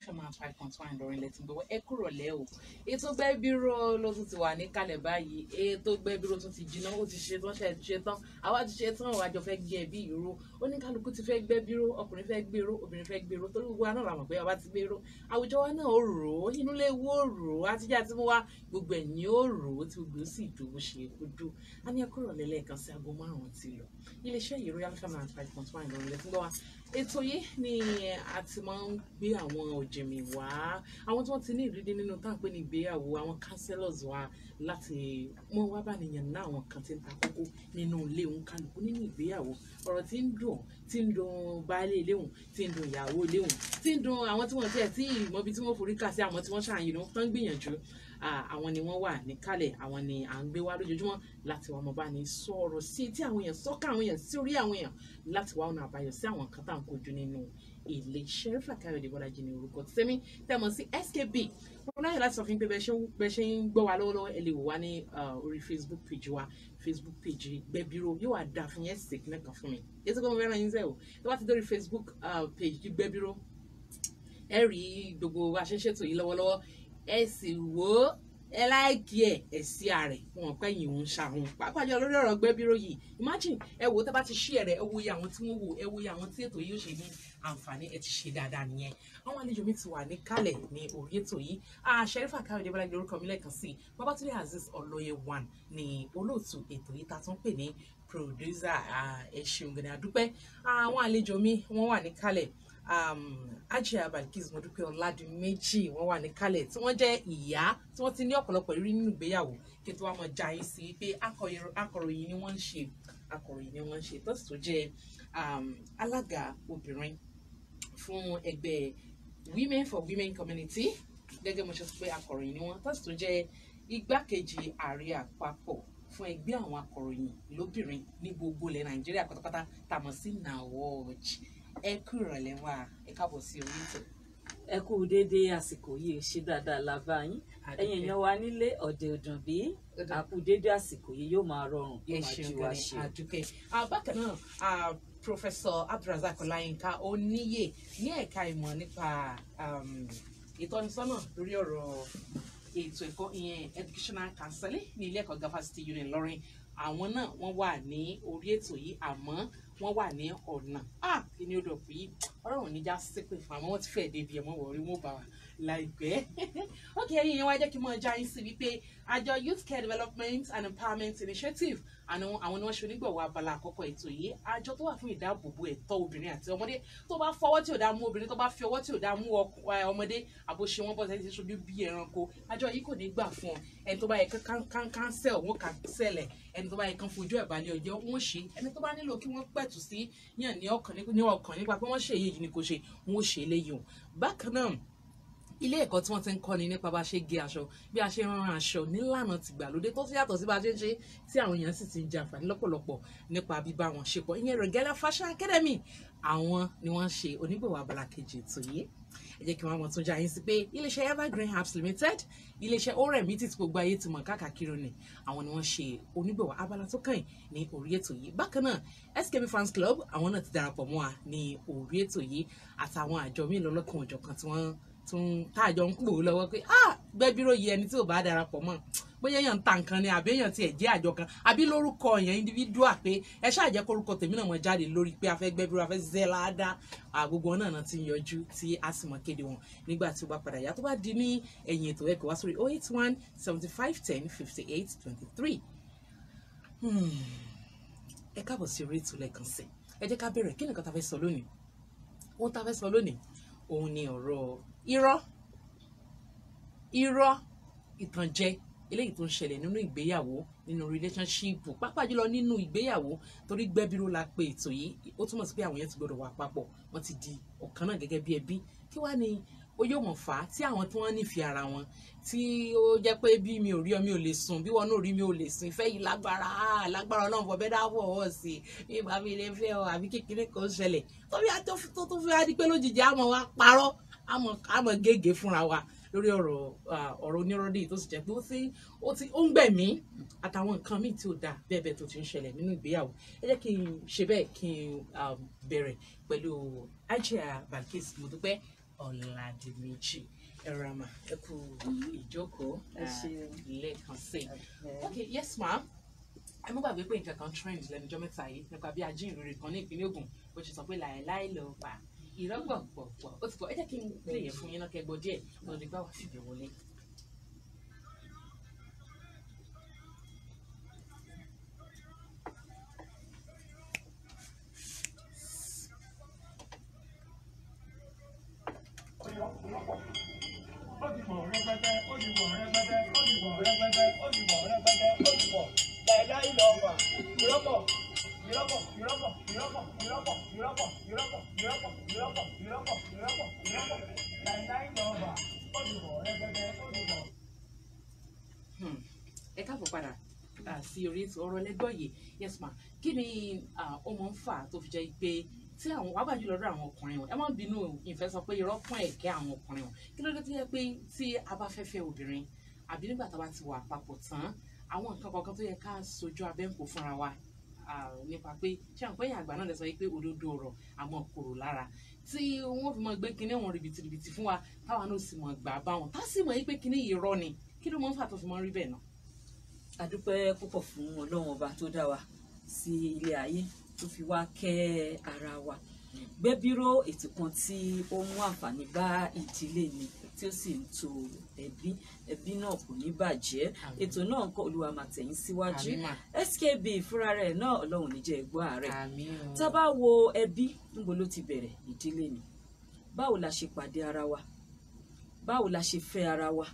Alpha 5.1 Ìlọrin lẹ́tí gbọ́ ẹ kúrò lẹ́ o ètò Gbẹ́bíró ló tún ti wà ní kalẹ̀ báyìí ètò Gbẹ́bíró tún ti jiná ó ti ṣe tán ṣe tán àwa ti ṣe tán àjọ fẹ́ gé bí ìró oníkálukú ti fẹ́ Gbẹ́bíró ọkùnrin fẹ́ gbèrò obìnrin fẹ́ gbèrò torí gbogbo àná làwọn pé ọba ti gbèrò àwùjọ wa náà ó rò ó inú lè wó rò ó àtijọ́ àti mú wa gbogbo ẹ̀ ní ó rò ó tí gbogbo sì dùn ṣe kúdú a ní ẹ kúrò lẹ́lẹ́kan sí aago 5 ti lọ iléeṣẹ́ yìí Royal FM 5.1 Ìlọrin lẹ́tí gbọ́ wa ètò yìí ni a ti máa ń gbé àwọn òjèmí wá àwọn tí wọ́n ti ní ìrírí nínú táǹpé ní ìgbéyàwó àwọn counselors wa láti mọ wá bá nìyẹn ná àwọn kan tí ń ta kókó nínú ilé òun kálukú nínú ìgbéyàwó ọ̀rọ̀ tí ń dùn baálé ilé òun tí ń dùn ìyàwó ilé òun tí ń dùn àwọn tí wọ́n tiẹ̀ tí ìmọ̀bi tí wọ́n forí kà sí àwọn tí wọ́n ṣàyìn ló ń gbìyànjú àwọn ni wọ́n wà níkàlẹ̀ àwọn ni à ń gbé wá lójoojúmọ́ láti wá mọ bá ní sọ̀rọ̀ sí tí àwọn èèyàn sọ́kà àwọn èèyàn sí orí àwọn èèyàn láti wá ọ̀nà àbáyọ sí àwọn nǹkan tá à ń kojú nínú ilé Sherifa Káyọ̀dé Bọ́lájí ní orúkọ tẹ́mí tẹ́mọ̀ sí SKB wọn láyọ̀ láti sọ fún pé bẹ́ẹ̀ ṣe ń gbọ́ wa lọ́wọ́lọ́wọ́ ẹ lè wò wá ní orí Facebook page wa Facebook page Gbẹ́bíró yóò wá dáa fún yẹn sì kíní kan fún mi ètò kọ́ mo fẹ́ràn yín sẹ́wọ̀ tó bá ti dórí Facebook page Gbẹ́bíró ẹ rí gbogbo wa ṣe ń ṣètò yìí lọ́wọ́lọ́wọ́ ẹ sì wò ó ẹ láìkí ẹ sí ààrẹ wọn pẹ yìí ń ṣàhùn pàápàá jọ lórí ọ̀rọ̀ Gbẹ́bíró yìí imagine ẹ wò ó tẹ́ bá ti ṣí ẹrẹ ẹ wo iye àwọn tí wọ́n wò ẹ wo iye àwọn tí ètò yìí ó ṣe ní àǹfààní ẹ ti ṣe dáadáa nìyẹn àwọn àlejò mi ti wà ní kálẹ̀ ní orí ètò yìí Sherifa Káyọ̀dé Bọ́lájí lórúkọ mi lẹ́ẹ̀kan sí Babatunde Azeez Ọlọ́yẹwàn ní olóòtú ètò yìí tá a tún pè ní producer ẹ ṣeun gani àdúpẹ́ àwọn àlejò mi wọ́n wà ní kálẹ̀ Ajia Balkis Modúpẹ́ Ọládìméjì wọ́n wà níkàlẹ̀ tí wọ́n jẹ́ ìyá tí wọ́n ti ní ọ̀pọ̀lọpọ̀ ìrírí nínú ìgbéyàwó kí tó wá mọ̀ já yín sí pé akọ̀ròyìn ni wọ́n ń ṣe tó sì tó jẹ́ alága obìnrin fún ẹgbẹ́ Women for Women Community gẹ́gẹ́ mo ṣe sọ pé akọ̀ròyìn ni wọ́n tó sì tó jẹ́ igbákejì ààrẹ àpapọ̀ fún ẹgbẹ́ àwọn akọ̀ròyìn lóbìnrin ní gbogbo ilẹ̀ Nàìjíríà pátápátá tàmọ̀ sí NAWOJ ẹ kú ìrọ̀lẹ́ wa ẹ káàbọ̀ sí orí ètò. ẹ kú déédé àsìkò yìí ṣe dáadáa lábá yín ẹ̀yin èèyàn wa nílé ọ̀dẹ̀ ọ̀dùn bí a kú déédé àsìkò yìí yóò máa rọrùn yóò máa jí wa ṣe. àdúkẹ́ bákan náà Professor Abdulrasaq Ọláyínká Oníyè ní ẹ̀ka ìmọ̀ nípa ìtọ́nisọ́nà lórí ọ̀rọ̀ ètò ẹ̀kọ́ ìyẹn educational counseling ní ilé ẹ̀kọ́ Fásitì Union Ìlọrin àwọn náà wọ́n wà ní orí ètò yìí àmọ́ wọ́n wà ní ọ̀nà kí ni ó dọ̀ pé ọlọ́run níjà ṣépè fún àwọn tí fẹ́ẹ́ débi ẹ̀mọ́ wọ̀rí wọn bá wa láìpẹ́. ok ẹ̀yin yẹn wá jẹ́ kí n mọ̀ já yín sí wípé àjọ Youth Care Development and Empowerment Initiative àwọn ni wọ́n ṣe onígbọ̀wọ́ abala àkọ́kọ́ ètò yìí àjọ tó wà fún ìdáàbòbò ẹ̀tọ́ obìnrin àti ọmọdé tó bá fọwọ́ tí ò dá mú obìnrin tó bá fi ọwọ́ tí ò dá mú ọmọdé àbòṣe wọn bọ́ sẹ́yìn tí ṣojú bí ẹranko àjọ yìí kò ní gbà fún ọ ẹni tó bá yẹ kánsẹ́l wọn kànsẹ́lẹ̀ ẹni tó bá yẹ kán fojú ẹ̀ balẹ̀ ọjọ́ wọn ṣe ẹni tó bá nílò kí wọ́n pẹ̀tù sí yàn ní ọkàn nípa pé wọ́n ṣe èyí ni kò ṣe wọn ò ṣe eléyìí o bákan náà ilé ẹ̀kọ́ tí wọ́n ti ń kọ́ni nípa bá ṣe gé aṣọ bí a ṣe ń rán aṣọ nílànà tìgbàlódé tó yàtọ̀ sí bá a ṣe ń ṣe tí àwọn èèyàn sì ti ń jàǹfààní lọ́pọ̀lọpọ̀ nípa bíbá wọn ṣe pọ̀ ìyẹn Regala Fashion Academy àwọn ni wọ́n ṣe onígbọ̀wọ́ abala kejì ètò yìí ẹ jẹ́ kí wọ́n mọ̀ tún já yín sí pé iléeṣẹ́ Evergreen Herbs Limited iléeṣẹ́ oremi tí gbogbo ayé ti mọ̀ káàkiri ni àwọn ni wọ́n ṣe onígbọ̀wọ́ abala tó kàn ní orí ètò yìí bákan náà SKB Fans Club àwọn náà ti darapọ̀ mọ́ wa ní orí ètò yìí àtàwọn àjọ míì lọ́lọ́kan òjọ̀kan tí wọ́n táàjọ ń pò lọ́wọ́ pé Gbẹ́bíró yìí ẹni tí ò bá darapọ̀ mọ́ bóyá èèyàn ń ta nǹkan ni àbí èèyàn tiẹ̀ jẹ́ àjọ kan àbí lórúkọ èèyàn individual pé ẹ ṣáà jẹ́ kórúkọ tèmi náà mọ̀ jáde lórí pé a fẹ́ Gbẹ́bíró a fẹ́ Zẹ́ládá gbogbo náà ti ń yọjú tí a sì mọ̀ kéde wọn nígbà tí ó bá padà yá tó bá di ní ẹ̀yìn ètò ẹ̀kọ́ wá sórí 081 75 10 58 23. ẹ káàbọ̀ sí orí ètò lẹ́ẹ̀kan sí ẹ jẹ́ ká bẹ̀rẹ̀ kí nìkan ta fẹ́ sọ lónìí ohun ta fẹ́ sọ lónìí òun ni ọ̀rọ̀ irọ́ ìtànjẹ eléyìí tó ń ṣẹlẹ̀ nínú ìgbéyàwó nínú relationship pàápàá jùlọ nínú ìgbéyàwó torí Gbẹ́bíró la pè ètò yìí ó túmọ̀ sí pé àwọn yẹn ti gbọdọ̀ wà papọ̀ wọ́n ti di ọ̀kan náà gẹ́gẹ́ bí ẹbí kí wá ní ó yóò mọ̀ fà á tí àwọn tí wọ́n nífẹ̀ẹ́ ara wọn tí ó jẹ́ pé bí mi ò rí ọ mi ò lè sùn bí wọn náà rí mi ò lè sùn ìfẹ́ yìí lágbára Ọlọ́run fọbẹ́ dáwọ́ ọ̀ sí bí bá mi lè fẹ́ ọ àbí kékeré kan ṣẹlẹ̀ tóbi tó fi wá di pé lójijì àmọ́ wa parọ́ àmọ́ gègé fúnra wa lórí ọ̀rọ̀ onírọ́dì tó sì jẹ́ pé ó ń gbẹ̀mí àtàwọn nǹkan míì tí ó dáa bẹ́ẹ̀ tó ti ń ṣẹlẹ̀ nínú ìgbéyàwó ẹ jẹ́ kí n ṣe bẹ́ẹ̀ kí n bẹ̀rẹ̀ pẹ̀lú Ajia Balkis Modúpẹ́ Ọládìméjì ẹ̀rọ̀mà ẹ kú ìjókòó lẹ́ẹ̀kan sí i. Okay, yes ma'am. ẹ mọ́ gbàgbé pé nǹkan kan trend lẹ́nu ọjọ́ mẹ́ta yìí nípa bí ajínrere kan ní ìpínlẹ̀ Ògùn bó ṣe sọ pé láéláé ló pa ìrọ́gbọ̀gbọ̀gbọ̀ ó ti pọ̀ ẹ jẹ́ kí n lè yẹ fún yín náà kẹgbọ́ díẹ̀ ọ̀nà ìgbà wà fìbẹ̀ wọlé. Ẹ káàbọ̀ padà sí orí ọ̀rọ̀ lẹ́gbọ́ yìí yes ma kí ni ó máa ń fà tó fi jẹ́ pé tí àwọn wàá bàjú lọ́dọ̀ àwọn ọkùnrin wọn ẹ má bínú ìfẹ́ sọ pé irọ́ pọ́n ẹ̀kẹ́ àwọn ọkùnrin wọn kí ló dé tó yẹ pé tí a bá fẹ́ fẹ́ obìnrin àbí nígbà tá a bá ti wà papọ̀ tán àwọn nǹkan kọ̀ọ̀kan tó yẹ ká sojú abẹ́ǹkó fúnra wa nípa pé ṣé àwọn pẹ́yìn àgbà náà lè sọ pé òdodo ọ̀rọ̀ àmọ́ kòrò lára tí wọ́n fi mọ gbé kinní wọn rìbìtìrìbìtì fún wa táwa náà sì mọ gbà bá wọn tá sì mọ yí pé kinní irọ́ ni kí ló mọ ń fà tó fi mọ rí bẹ́ẹ̀ náà. A dúpẹ́ púpọ̀ fún Ọlọ́run ọba tó dá wa sí ilé ayé tó fi wá kẹ́ ara wa Gbẹ́bíró ètò kan tí ó mú àǹfààní bá ìdílé ni tí ó sì ń tò ẹbí náà kò ní bàjẹ́ ètò náà ń kọ́ Olúwa máa tẹ̀yìn síwájú SKB fúnra rẹ̀ náà Ọlọ́run ní jẹ́ ẹ̀gbọ́n ààrẹ tá a bá wo ẹbí níbo ló ti bẹ̀rẹ̀ ìdílé ni báwo la ṣe pàdé ara wa báwo la ṣe fẹ́ ara wa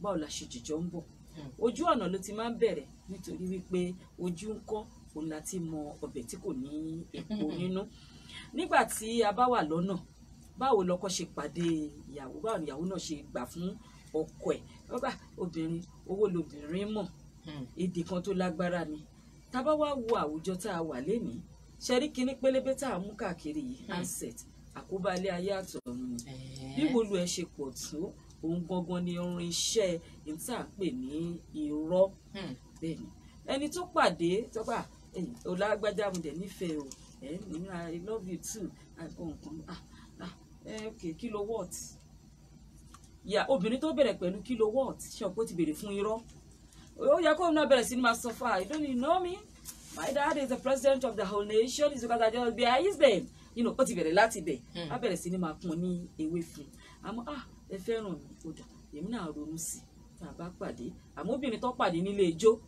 báwo la ṣe jìjọ ń bọ̀ ojú ọ̀nà ló ti máa ń bẹ̀rẹ̀ nítorí wípé ojú ń kọ́ òun láti mọ ọbẹ̀ tí kò ní epo nínú nígbà tí a bá wà lọ́nà báwo lọ́kọ ṣe pàdé ìyàwó báwo ìyàwó náà ṣe gbà fún ọkọ ẹ̀ bàbá obìnrin owó lobìnrin mọ̀ èdè kan tó lágbára ni tá bá wá wo àwùjọ tá a wà lénìí ṣẹ́rí kinní pélébé tá a mú káàkiri yìí handset àkóbálẹ̀ ayé àtọ̀run ni bí wolu ẹ ṣe pọ̀ tó òun gangan ni orin iṣẹ́ ìta pè ní irọ́ bẹ́ẹ̀ ni ẹni tó pàdé tó bá ọlágbájá mo dẹ̀ nífẹ̀ẹ́ o I love you too okay kilowatt ya obìnrin tó bẹ̀rẹ̀ pẹ̀lú kilowatt ṣe ọ̀pọ̀ ti bèrè fún irọ́ ó yẹ kó náà bẹ̀rẹ̀ sí ní máa sọ fún you don't know me my dad is the president of the whole nation is because I just be his name ó ti bẹ̀rẹ̀ láti bẹ̀ á bẹ̀rẹ̀ sí ní máa pọn ní ewé fún àmọ́ ẹ fẹ́ràn mi kódà èmi náà ronú sí tá a bá pàdé àmọ́ obìnrin tó pàdé nílé ijó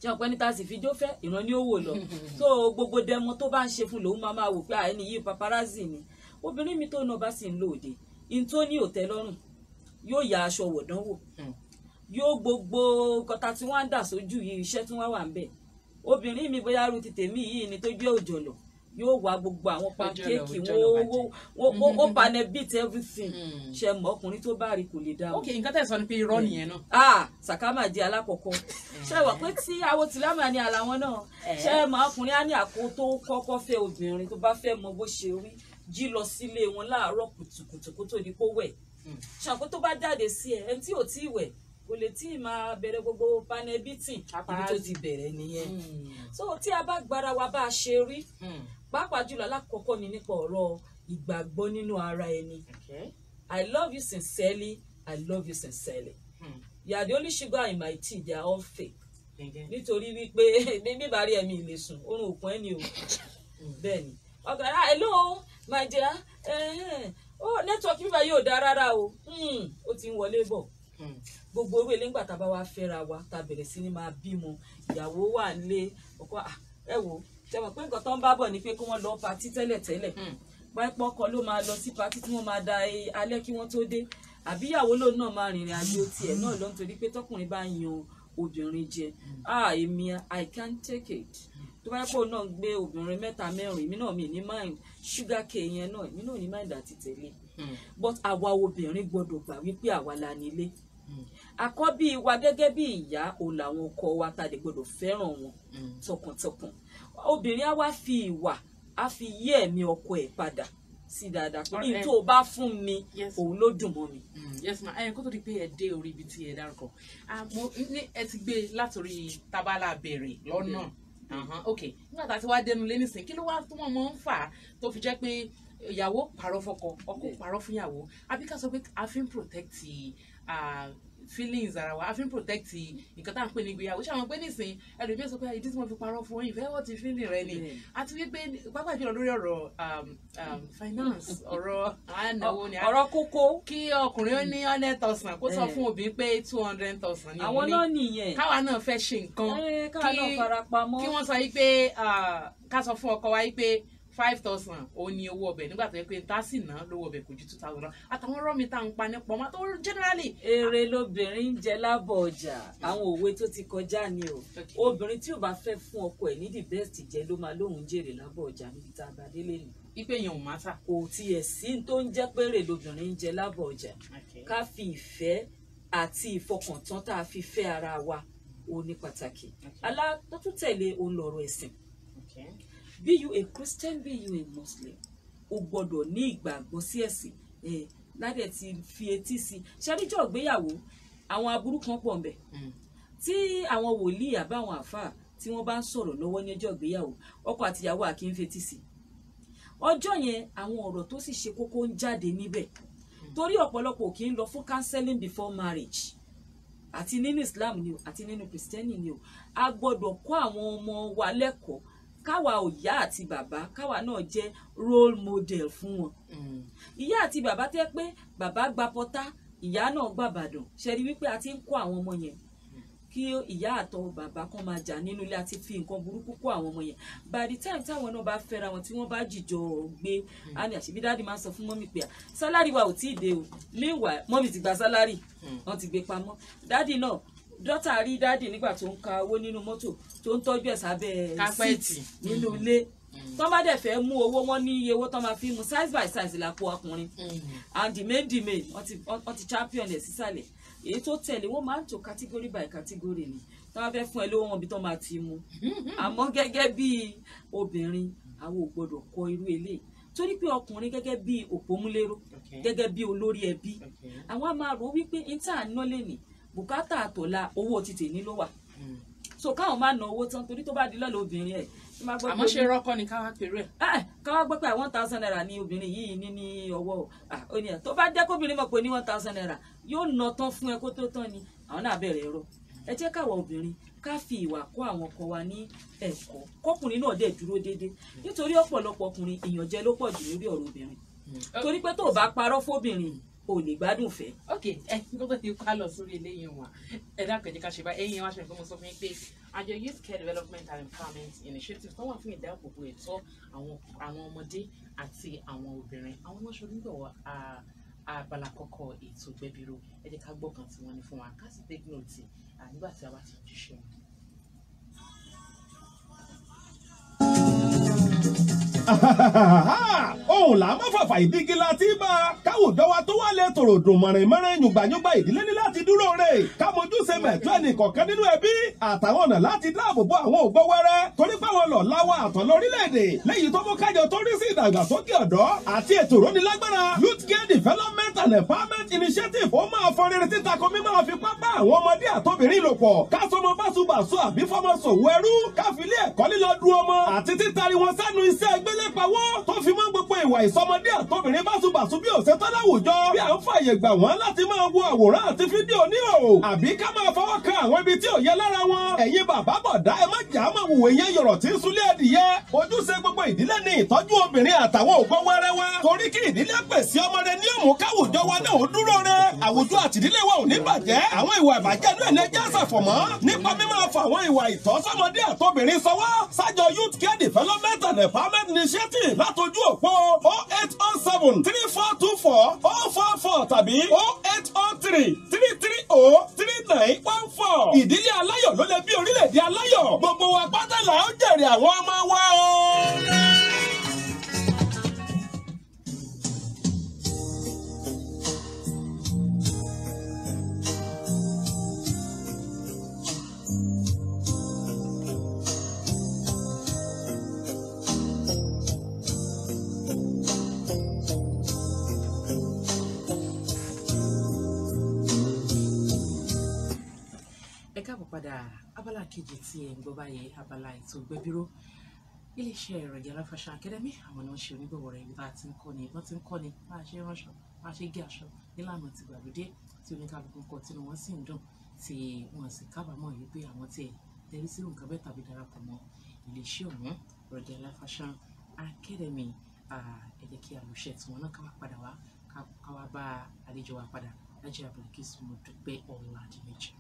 ṣé ọ̀pẹ́ ní tá a sì fi jó fẹ́ ìran ní òwò lọ tó gbogbo dẹmọ tó bá ń ṣe fún lòun máa wò pé ẹni yìí paparazzi ni obìnrin mi tó náà bá sì ń lò òde in tó ní òtẹ́ lọ́rùn yóò ya aṣọ wọ̀dánwò yóò gbogbo kọta tí wọ́n ń dà sójú yìí iṣẹ́ tí wọ́n wà ń bẹ̀ obìnrin mi bóyá ru ti tèmi yìí ni tó jẹ́ òjòlò yóò wá gbogbo àwọn pankéèkì wọ́n panel beat everything ṣe mọ́ ọkùnrin tó bá rí kò lè dáhùn. ok nǹkan tẹ̀ sọ ni pé irọ́ nìyẹn náà. sàkámà di alákọ̀ọ́kọ́ ṣe wà pé tí àwọn tìlámà ní àlàwọn náà ṣe mọ́ ọkùnrin á ní àkó tó kọ́kọ́ fẹ́ obìnrin tó bá fẹ́ mọ bó ṣe rí jí lọ sílé wọn láàárọ̀ kùtùkùtù kó tó di kó wẹ̀ ṣàkó tó bá jáde sí ẹni tí ò tí ì wẹ̀ kò lè tí ì máa bẹ̀rẹ̀ gbogbo panel beating ibi tó ti bẹ̀rẹ̀ nìyẹn so tí a bá gbára wa bá a ṣe rí pàápàá jùlọ alákọ̀ọ́kọ́ ni nípa ọ̀rọ̀ ìgbàgbọ́ nínú ara ẹni I love you sincerely I love you sincerely you are the only sugar in my tea they are all fake nítorí wípé bíbá rí ẹ̀mí ìlè sùn oorun òkun ẹni o bẹ́ẹ̀ ni ọ̀gá hello my dear network bíbá yóò dá rárá o ó ti ń wọlé bọ̀ gbogbo orí eléńgbà tá a bá wá fẹ́ra wa tá a bẹ̀rẹ̀ sí ní máa bímọ ìyàwó wà nílé ọkọ ẹ wò tẹmọ̀ pé nǹkan tó ń bá bọ̀ ni pé kí wọ́n lọ patí tẹ́lẹ̀tẹ́lẹ̀ pápá ọkọ ló máa lọ sí patí tí wọ́n máa da alẹ́ kí wọ́n tó dé àbí ìyàwó lòun náà máa rìnrìn àjò tiẹ̀ náà lọ nítorí pé tọkùnrin bá yan obìnrin jẹ èmi I can't take it tó bá yẹ pé òun náà gbé obìnrin mẹ́ta mẹ́rin èmi náà mi ní mind sugar cane yẹn náà èmi náà ní mind àti tẹ̀lé but àwa obìnrin gbọ́dọ̀ gbà wípé àwa la nílé àkọ́bí wa gẹ́gẹ́ bí ìyá òun làwọn ọkọ wa tá a lè gbọ́dọ̀ fẹ́ràn wọn tọkàntọkàn obìnrin á wá fi ìwà á fi yí ẹ̀mí ọkọ ẹ̀ padà sí dáadáa pé ní tó o bá fún mi òun ló dùn mọ́ mi. yes ma kó tó di pé ẹ dé orí ibi tí ẹ dárúkọ ẹ ti gbé látòrí tábàlà bẹ̀rẹ̀ lọ́nà ok nígbà tá a ti wá dénú lé nísìnyí kí ló wá tó wọn mọ ń fà á tó fi jẹ́ pé ìyàwó parọ́ fọ́kọ ọkọ parọ́ fún ìyàwó àbí ká sọ pé a fi ń protect feelings ara wa a fi ń protect nǹkan tá à ń pè ní ìgbéyàwó ṣé àwọn pé nísìnyí ẹlòmíín sọ pé ìdí tí mo fi parọ́ fún ìfẹ́ wọ́n ti feeling rẹ ni àti wípé pápá jùlọ lórí ọ̀rọ̀ finance ọ̀rọ̀ ànáwó ni ọ̀rọ̀ kókó kí ọkùnrin ó ní 100,000 kó sọ fún obìnrin pé 200,000 ni àwọn náà nìyẹn káwa náà fẹ́ ṣe nǹkan káwa náà farapamọ́ kí wọ́n sọ yí pé ká sọ fún ọkọ wa yí pé 5,000 òun ni owó ọbẹ̀ nígbà tó yẹ pé tá sì ná lówó ọbẹ̀ kò ju 2,000 lọ àtàwọn rọ́ọ̀mì tá à ń pa nípa ọmọ tó generally. èrè lobìnrin ń jẹ lábọ̀ ọjà àwọn òwe tó ti kọjá ni o obìnrin tí ò bá fẹ́ fún ọkọ ẹ̀ ní the best jẹ ló máa lóhùn jèrè lábọ̀ ọjà níbi tá a bá délé ni. ipe yẹn ò má sà. kò tiẹ̀ sí tó ń jẹ́ pé èrè lobìnrin ń jẹ lábọ̀ ọjà ká fi ìfẹ́ àti ìfọkàntán tá a fi fẹ́ ara wa ó ní pàtàkì alátọ́tútẹ̀lé òun lọ̀rọ̀ ẹ̀sìn. Be you a Christian, be you a Muslim, o gbọ́dọ̀ ní ìgbàgbọ́ sí ẹ̀sìn ládẹ ti fi etí sí ṣàríjọ ìgbéyàwó àwọn aburú kan pọ̀ ńbẹ̀ tí àwọn wòlíì àbáwọn àfáà tí wọ́n bá ń sọ̀rọ̀ lọ́wọ́ ní ọjọ́ ìgbéyàwó ọkọ àtìyàwó àkì ń fetí sí ọjọ́ yẹn àwọn ọ̀rọ̀ tó sì ṣe kókó ń jáde níbẹ̀ torí ọ̀pọ̀lọpọ̀ kì í lọ fún counseling before marriage àti nínú Islam ni o àti nínú Christianity ni o a gbọ́dọ̀ kọ́ àwọn ọmọ wa lẹ́kọ̀ọ́ káwa ìyá àti bàbá káwa náà jẹ́ role model fún wọn ìyá àti bàbá tẹ́ pé bàbá gba pọ́tá ìyá náà gba Ìbàdàn ṣe rí wípé a ti ń kọ́ àwọn ọmọ yẹn kí ìyá àtọ̀ bàbá kan máa jà nínú ilé àti fi nǹkan burúkú kọ́ àwọn ọmọ yẹn by the time táwọn náà bá fẹ́ra wọn tí wọ́n bá jìjọ gbé á ní àṣìbí dáàdì máa ń sọ fún mọ́mì pé sálárì wa ò tí ì dé o meanwhile mọ́mì ti gba sálárì wọ́n ti gbé pamọ́ dáàdì náà dọ́tà rí dáàdì nígbà tó ń ka owó nínú mọ́tò tó ń tọ́jú ẹ̀ sábẹ́ síìtì nínú ilé tó bá dẹ̀ fẹ́ mú owó wọn ní iye owó tó máa fi mú size by size lápò ọkùnrin and the main wọ́n ti champion ẹ̀ sísàlẹ̀ èyí tó tẹ̀lé wọ́n máa ń tò category by category ni tó bá fẹ́ fún ẹ lówó wọn bí tó máa ti mú àmọ́ gẹ́gẹ́ bí obìnrin àwọn ò gbọ́dọ̀ kọ irú eléyìí torí pé ọkùnrin gẹ́gẹ́ bí òpómúléró gẹ́gẹ́ bí olórí ẹbí àwọn á máa rò wípé níta ná lè ní bùkátà àtọ̀la owó títì ní ló wà so káwọn máa ná owó tán torí tó bá di lọ́la obìnrin ẹ̀ àmọ́ ṣe rọ́kọ́ ni káwá pẹ̀lú ẹ̀. káwá gbọ́ pé 1,000 naira ní obìnrin yìí ní ọwọ́ oníyà tó bá jẹ́ kóbìnrin mọ̀ pé ní 1,000 naira yóò ná tán fún ẹ kó tó tán ni àwọn náà bẹ̀rẹ̀ ẹ̀rọ ẹ jẹ́ káwọn obìnrin ká fi ìwà kọ́ àwọn ọkọ wa ní ẹ̀kọ́ kọkùnrin náà dẹ̀ dúró déédéé nítorí ọ̀pọ̀lọpọ̀ ọkùnrin ìyànjẹ ló pọ̀ jù lórí ọ̀rọ̀ obìnrin torí pé tó o bá parọ́ fóbìnrin o lè gbádùn fẹ́. ok ẹ kó tó ti ká lọ sórí eléyìí wọn ẹ dákẹ́ jẹ́ ká ṣe bá ẹ̀yin wá ṣe nǹkan mo sọ fún yín pé àjọ Youth Care Development and Empowerment Initiative tó wà fún ìdáàbòbò ẹ̀tọ́ àwọn ọmọdé àti àwọn obìnrin àwọn náà ṣonígbọ̀wọ́ abala kọ́kọ́ ètò Gbẹ́bíró ẹ jẹ́ ká gbọ́ kan tí wọ́n ní fún wa ká sì take note nígbà tí a bá ti jíṣẹ́ wọn. ohun là má fàfà ìdígi láti bá káwùjọ wa tó wà lè tòrò dùn mọ̀rìnmọ́rìn yùngbàyùngbà ìdílé ní láti dúró rè kámojúṣe mẹ̀tọ́ ẹnì kọ̀ọ̀kan nínú ẹbí àtàwọn ọ̀nà láti dáàbò bo àwọn ògbó wẹ́rẹ́ torí pé àwọn lọ láwọ àtọ̀ lórílẹ̀‐èdè lẹ́yìn tó mú kájọ tó rí sí ìdàgbàsókè ọ̀dọ́ àti ètò ìrónilágbára Youth Care Development and Empowerment Initiative ó máa fọ rere títa kọ́ mi máa fi pápá àwọn ọmọdé àtobìnrin lò pọ̀ kásọmọ báṣubàṣu àbí fọmọ sòwò ẹrú káfílé ẹ̀kọ́ lílọ du ọmọ àti títari wọn sẹ́nu iṣẹ́ gbélépawó tó fi mọ́ gbogbo ìwà ìsọmọdé àtobìnrin báṣubàṣu bí òṣètọ́ láwùjọ bí à ń fààyè gbà wọ́n láti máa wo àwòrán àti fídíò níhòòhò àbí ká máa fọwọ́ kan àwọn ibi tí ò yẹ lára wọn ẹ̀yin bàbá bọ̀dá ẹ má jà á máa wùwé yẹn yọ̀rọ̀ tí ń súnlé ẹ̀dìyẹ ojúṣe gbogbo ìdílé ní ìtọ́jú obìnrin àtàwọn ògbó wẹ́rẹ́ wa torí kí ìdílé pèsè ọmọdé ní òmù káwùjọ wa náà ó dúró rẹ àwùjọ àtìdílé wa ò ní bàjẹ́ àwọn ìwà ìbàjẹ́ náà ní ẹjẹ́ àṣàfọ̀mọ́ nípa mímọ́ fọ àwọn ìwà ìtọ́sọ́mọdé àtobìnrin sọwọ́ sájọ Youth Care Development and Empowerment Initiative látọjú òpó 0807 3424 044 tàbí 0803 330 3914 ìdílé aláyọ̀ ló lè bí orílẹ̀-èdè aláyọ̀ gbogbo wa pátá là ó jèrè àwọn ọmọ wa o. ẹ káàbọ̀ padà abala kejì tí ẹ ń gbọ́ báyìí abala ètò Gbẹ́bíró iléeṣẹ́ Regala Fashion Academy àwọn ni wọ́n ṣe onígbọ̀wọ́ rẹ̀ ibi tá a ti ń kọ́ ni wọ́n ti ń kọ́ ni bá a ṣe ránṣọ bá a ṣe gé aṣọ nílànà ti gbàlódé tí oníkálukú kọ tínú wọn sì ń dùn tí wọn sì kábàámọ̀ yìí pé àwọn tiẹ̀ tẹ̀lé sí nǹkan bẹ́ẹ̀ tàbí darapọ̀ mọ́ iléeṣẹ́ ọ̀hún Regala Fashion Academy. Ẹ jẹ́ kí àlùṣe tí wọn náà ká wá padà wá ká wá bá àlejò wa padà Lájí Bilkis Modúpẹ́ Ọládìméjì.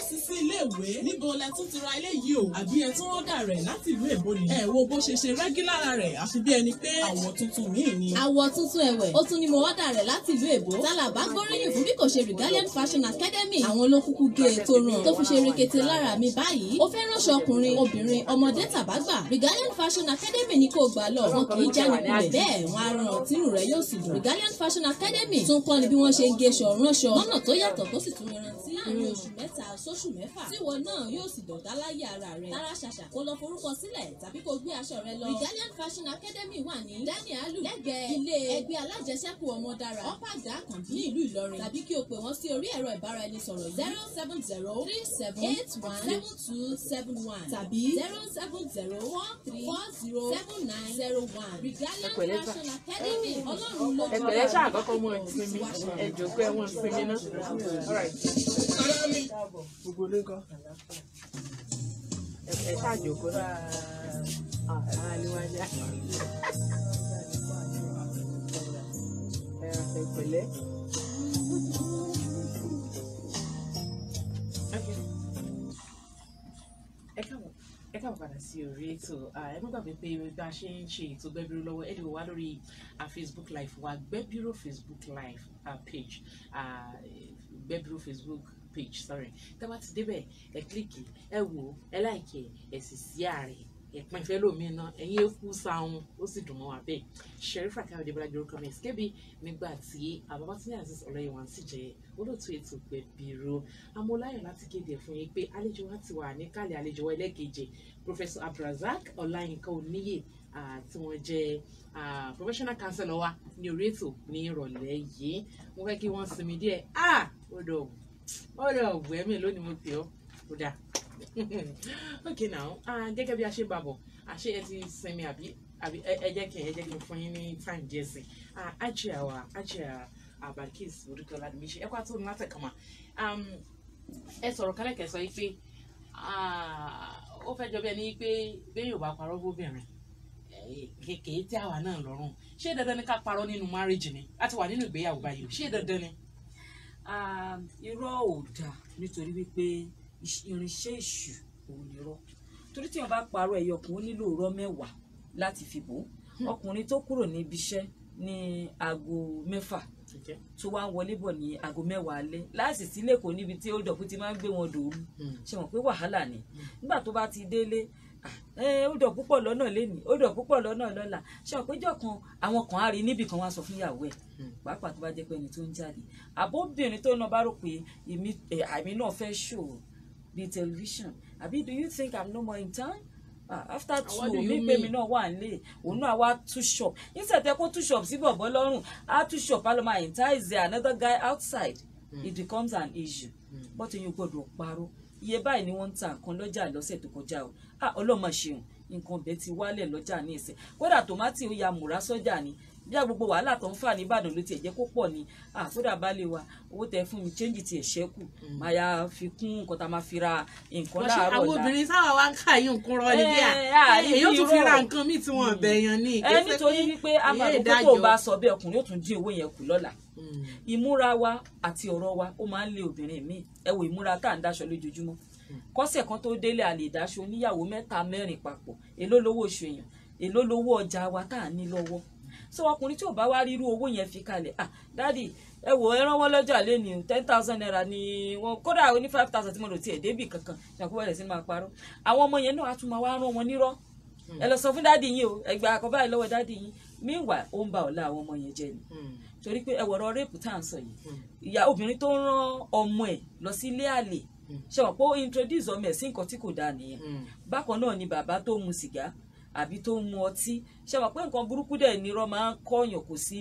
Sisi iléèwé níbo lẹ tún ti ra ilé yìí o àbí ẹ tún ọ̀dà rẹ̀ láti ìlú èbó ni. Ẹ wo bó ṣe ṣe rẹ́gí lára rẹ̀ àfi bí ẹni pé àwọ̀ tuntun míì ni. Àwọ̀ tuntun ẹ̀wẹ̀ ó tún ni mo ọ̀dà rẹ̀ láti ìlú èbó. Tálàbá gbóríyìn fún bí kò ṣe Regala Fashion Academy. Àwọn ló kúkú gé e tó ràn tó fi ṣe rekete lára mi báyìí. Ó fẹ́ ránṣọ ọkùnrin obìnrin ọmọdé tàbágbà. Regala Fashion Academy ni kò gbà lọ. Wọn kì í já nípìnlẹ̀ bẹ́ẹ̀ wọn á ràn tínú rẹ̀ yóò sì dùn. Regala Fashion Academy tún kọ́ ni bí wọ́n ṣe ń géṣọ ránṣọ lọ́nà tó yàtọ̀ tó sì tún rántí láàrin oṣù mẹ́ta sóṣù mẹ́fà tíwọ náà yóò sì dọ̀dá láyé ara rẹ̀. Tara ṣàṣà kó lọ forúkọ sílẹ̀ tàbí kó gbé aṣọ rẹ̀ lọ. Regala Fashion Academy wà ní Danielu lẹ́gbẹ̀ẹ́ ilé ẹgbẹ́ alájẹsẹ́kù ọmọdára ọ̀pàgà àkànbí ní ìlú Ìlọrin tàbí kí o pè wọ́n sí orí ẹ̀rọ ìbáraẹnisọ̀rọ̀ 07037817271 tàbí 07013407901. Regala Fashion Academy Ọlọ́run ló jọ ẹgbẹ̀rẹ́ ṣáà kọ́kọ́ mọ́ ìsinmi ẹjọ́ pé wọ́n sinmi náà. Gbogbo ilé kan. Ẹ ṣáàjòkó náà. Àníwájá. Ẹ pẹ̀lẹ́. Ẹ káàbọ̀ padà sí orí ètò. Ẹ má gbàgbé pé bí a ṣe ń ṣe ètò Gbẹ́bíró lọ́wọ́ ẹ lè wò wá lórí Facebook live wa Gbẹ́bíró Facebook live page. Gbẹ́bíró Facebook page, sorry. Tẹ́ bá ti débẹ̀ ẹ kílíkì ẹ wò ẹ láìkì ẹ sì sí ààrẹ ẹ̀pin ìfẹ́ lómi náà ẹ̀yin eku sáwọn ó sì dùn mọ́ wa bẹ́ẹ̀. Sherifat Káyọ̀dé Bọ́lájí orúkọ mi Kébì nígbà tí Babátúndé Azeez Ọláyíwọ̀n sì jẹ́ olóòtú ètò Gbẹ́bíró. Amóláyọ̀ láti kéde fún yín pé àlejò wa ti wà níkàlẹ̀ àlejò wa ẹlẹ́kejì Professor Abdulrasaq Ọláyínká Oníyè tí wọ́n jẹ́ professional counselor wa ní orí ètò ní ìrọ̀lẹ́ yìí. Mo fẹ́ kí wọ́n sinmi díẹ̀ ọ̀dọ̀ ọ̀gbẹ́ mi lónìí mo pè ọ́ ó dà okay now gẹ́gẹ́ bí a ṣe ń bàbọ̀ àṣẹ ẹ ti sinmi àbí ẹ jẹ́ kí n fún yín ní time díẹ̀ sí Ajia Bilkis Modúpẹ́ Ọládìméjì ẹ kó àtúntò ní látẹ̀kọ́mà ẹ sọ̀rọ̀ kálẹ̀kẹ́ sọ pé ó fẹ́ jọ bí ẹni pé bẹ́ẹ̀ yóò bá parọ́ bóbìnrin kéèké tí àwa náà lọ́rùn ṣé dandan ni ká parọ́ nínú marriage ni láti wà nínú ìgbéyàwó báyìí ṣé dandan ni. Irọ́ ò dáa nítorí wípé irinṣẹ́ èṣù òun ni irọ́ torí tí wọ́n bá parọ́ ẹyọkùn ó nílò irọ́ mẹ́wàá láti fi bò ọkùnrin tó kúrò níbi iṣẹ́ ní aago 6 tó wá ń wọlé bọ̀ ní aago 10 alẹ́ láìsí sílé kò níbi tí ó dọ̀kú ti máa ń gbé wọn dòru ṣe mọ̀ pé wàhálà ni nígbà tó bá ti délé ó dọ̀ púpọ̀ lọ́nà lénìí ó dọ̀ púpọ̀ lọ́nà lọ́la ṣe ọ̀pẹ́jọ́ kan àwọn kan á rí níbì kan wá sọ fún ìyàwó ẹ̀ pàápàá tó bá jẹ́ pé ẹni tó ń jáde àbóbìnrin tó náà bá rò pé àmì náà fẹ́ show bíi television àbí do you think I'm no more in town after 2 mi pé mi náà wà nílé òun náà wá two shop instead ẹ kó two shop sí bọ̀bọ̀ lọ́rùn á two shop á lọ máa entice another guy outside it becomes an issue but èyàn gbọ́dọ̀ parọ́ iye báyìí ni wọ́n ń ta nǹkan lọ́jà lọ́sẹ̀ tó kọjá o ọlọ́mọ ṣeun nǹkan bẹ́ẹ̀ ti wálẹ̀ lọ́jà ní ìsìn kódà tòmátì ó ya múra sọ́jà ni bí gbogbo wàhálà tó ń fà ní Ìbàdàn ló tiẹ̀ jẹ́ kó pọ̀ ni kódà bá lè wa owó tẹ fún mi change tiẹ̀ ṣẹ́kù máa ya fi kún nǹkan tá a máa fi ra nǹkan láàárọ̀ la. àwọn obìnrin sáwà wá ń kà yín nǹkan rọ ní díà èyí ó tún fi ra nǹkan míì tí wọ́n bẹ̀yàn ní. nítorí wípé amàgbọ́ tó bá sọ bẹ́ẹ̀ ọkùnrin ó tún dín owó yẹn kù lọ́la. ìmúra wa àti ọ̀rọ̀ wa ó máa ń lé obìnrin míì ẹ wo ìmúra tá à ń dáṣọ lójoojúmọ́ kọ́sẹ̀ kan tó délé a lè dáṣọ oníyàwó 3 4 papọ̀ èló lówó oṣù èèyàn èló lówó ọjà wa tá à ní lọ́wọ́ so ọkùnrin tí ò bá wá rírú owó yẹn fi kalẹ̀ dádì ẹ wò ẹ rán wọn lọ́jà lẹ́ni 10,000 naira ni wọn kódà ó ní 5,000 tí mo lò tiẹ̀ débì kankan ṣàkóso ẹ̀rẹ̀ sí máa parọ́ àwọn ọmọ yẹn náà á tún máa wá rán wọn nírọ́ ẹ lọ sọ fún dádì yín o ẹgbẹ́ àkọ́bá yìí lọ́wọ́ dádì yín meanwhile ó ń ba ọ̀la àwọn ọmọ yẹn jẹ́ ni torí pé ẹwọ̀rọ̀ rẹ́pù tá à ń sọ yìí ìyá obìnrin tó ń rán ọmọ ẹ̀ lọ sí ilé àlè ṣe wọ́n pé ó introduce ọmọ ẹ̀ sí nǹkan tí kò dáa nìyẹn bákan náà ni bàbá tó mu sìgá àbí tó mu ọtí ṣe wọ́n pé nǹkan burúkú dẹ̀ nírọ́ máa ń kọ́yàn kò sí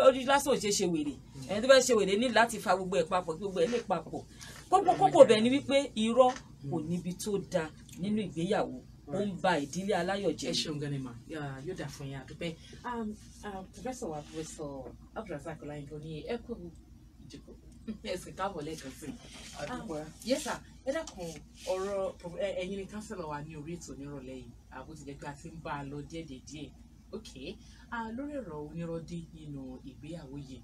ojú lásán ò ṣe wèrè ẹni tó fẹ́ ṣe wèrè ní láti fa gbogbo ẹ̀ papọ̀ gbogbo ẹ̀ lè papọ̀ kókó bẹ̀ ni wípé irọ́ kò níbi tó da nínú ìgbéyàwó ó ń ba ìdílé aláyọ̀ jẹ́. ẹ ṣeun gan ni mà yóò dà fún yín àdúpẹ́. Professor wa Professor Abdulrasaq Ọláyínká ní ẹ kú ìjòkó ẹsìn káàbọ̀ lẹ́ẹ̀kan sí i. Yes sir, ẹ dákun ọ̀rọ̀ ẹ̀yin ni kánsẹ́lọ̀ wa ní orí ètò onírọ̀lẹ́ yìí àbó ti jẹ́ pé a ti ń bá a lọ díẹ̀ ok lórí ọ̀rọ̀ onírọ̀dí nínú ìgbéyàwó yìí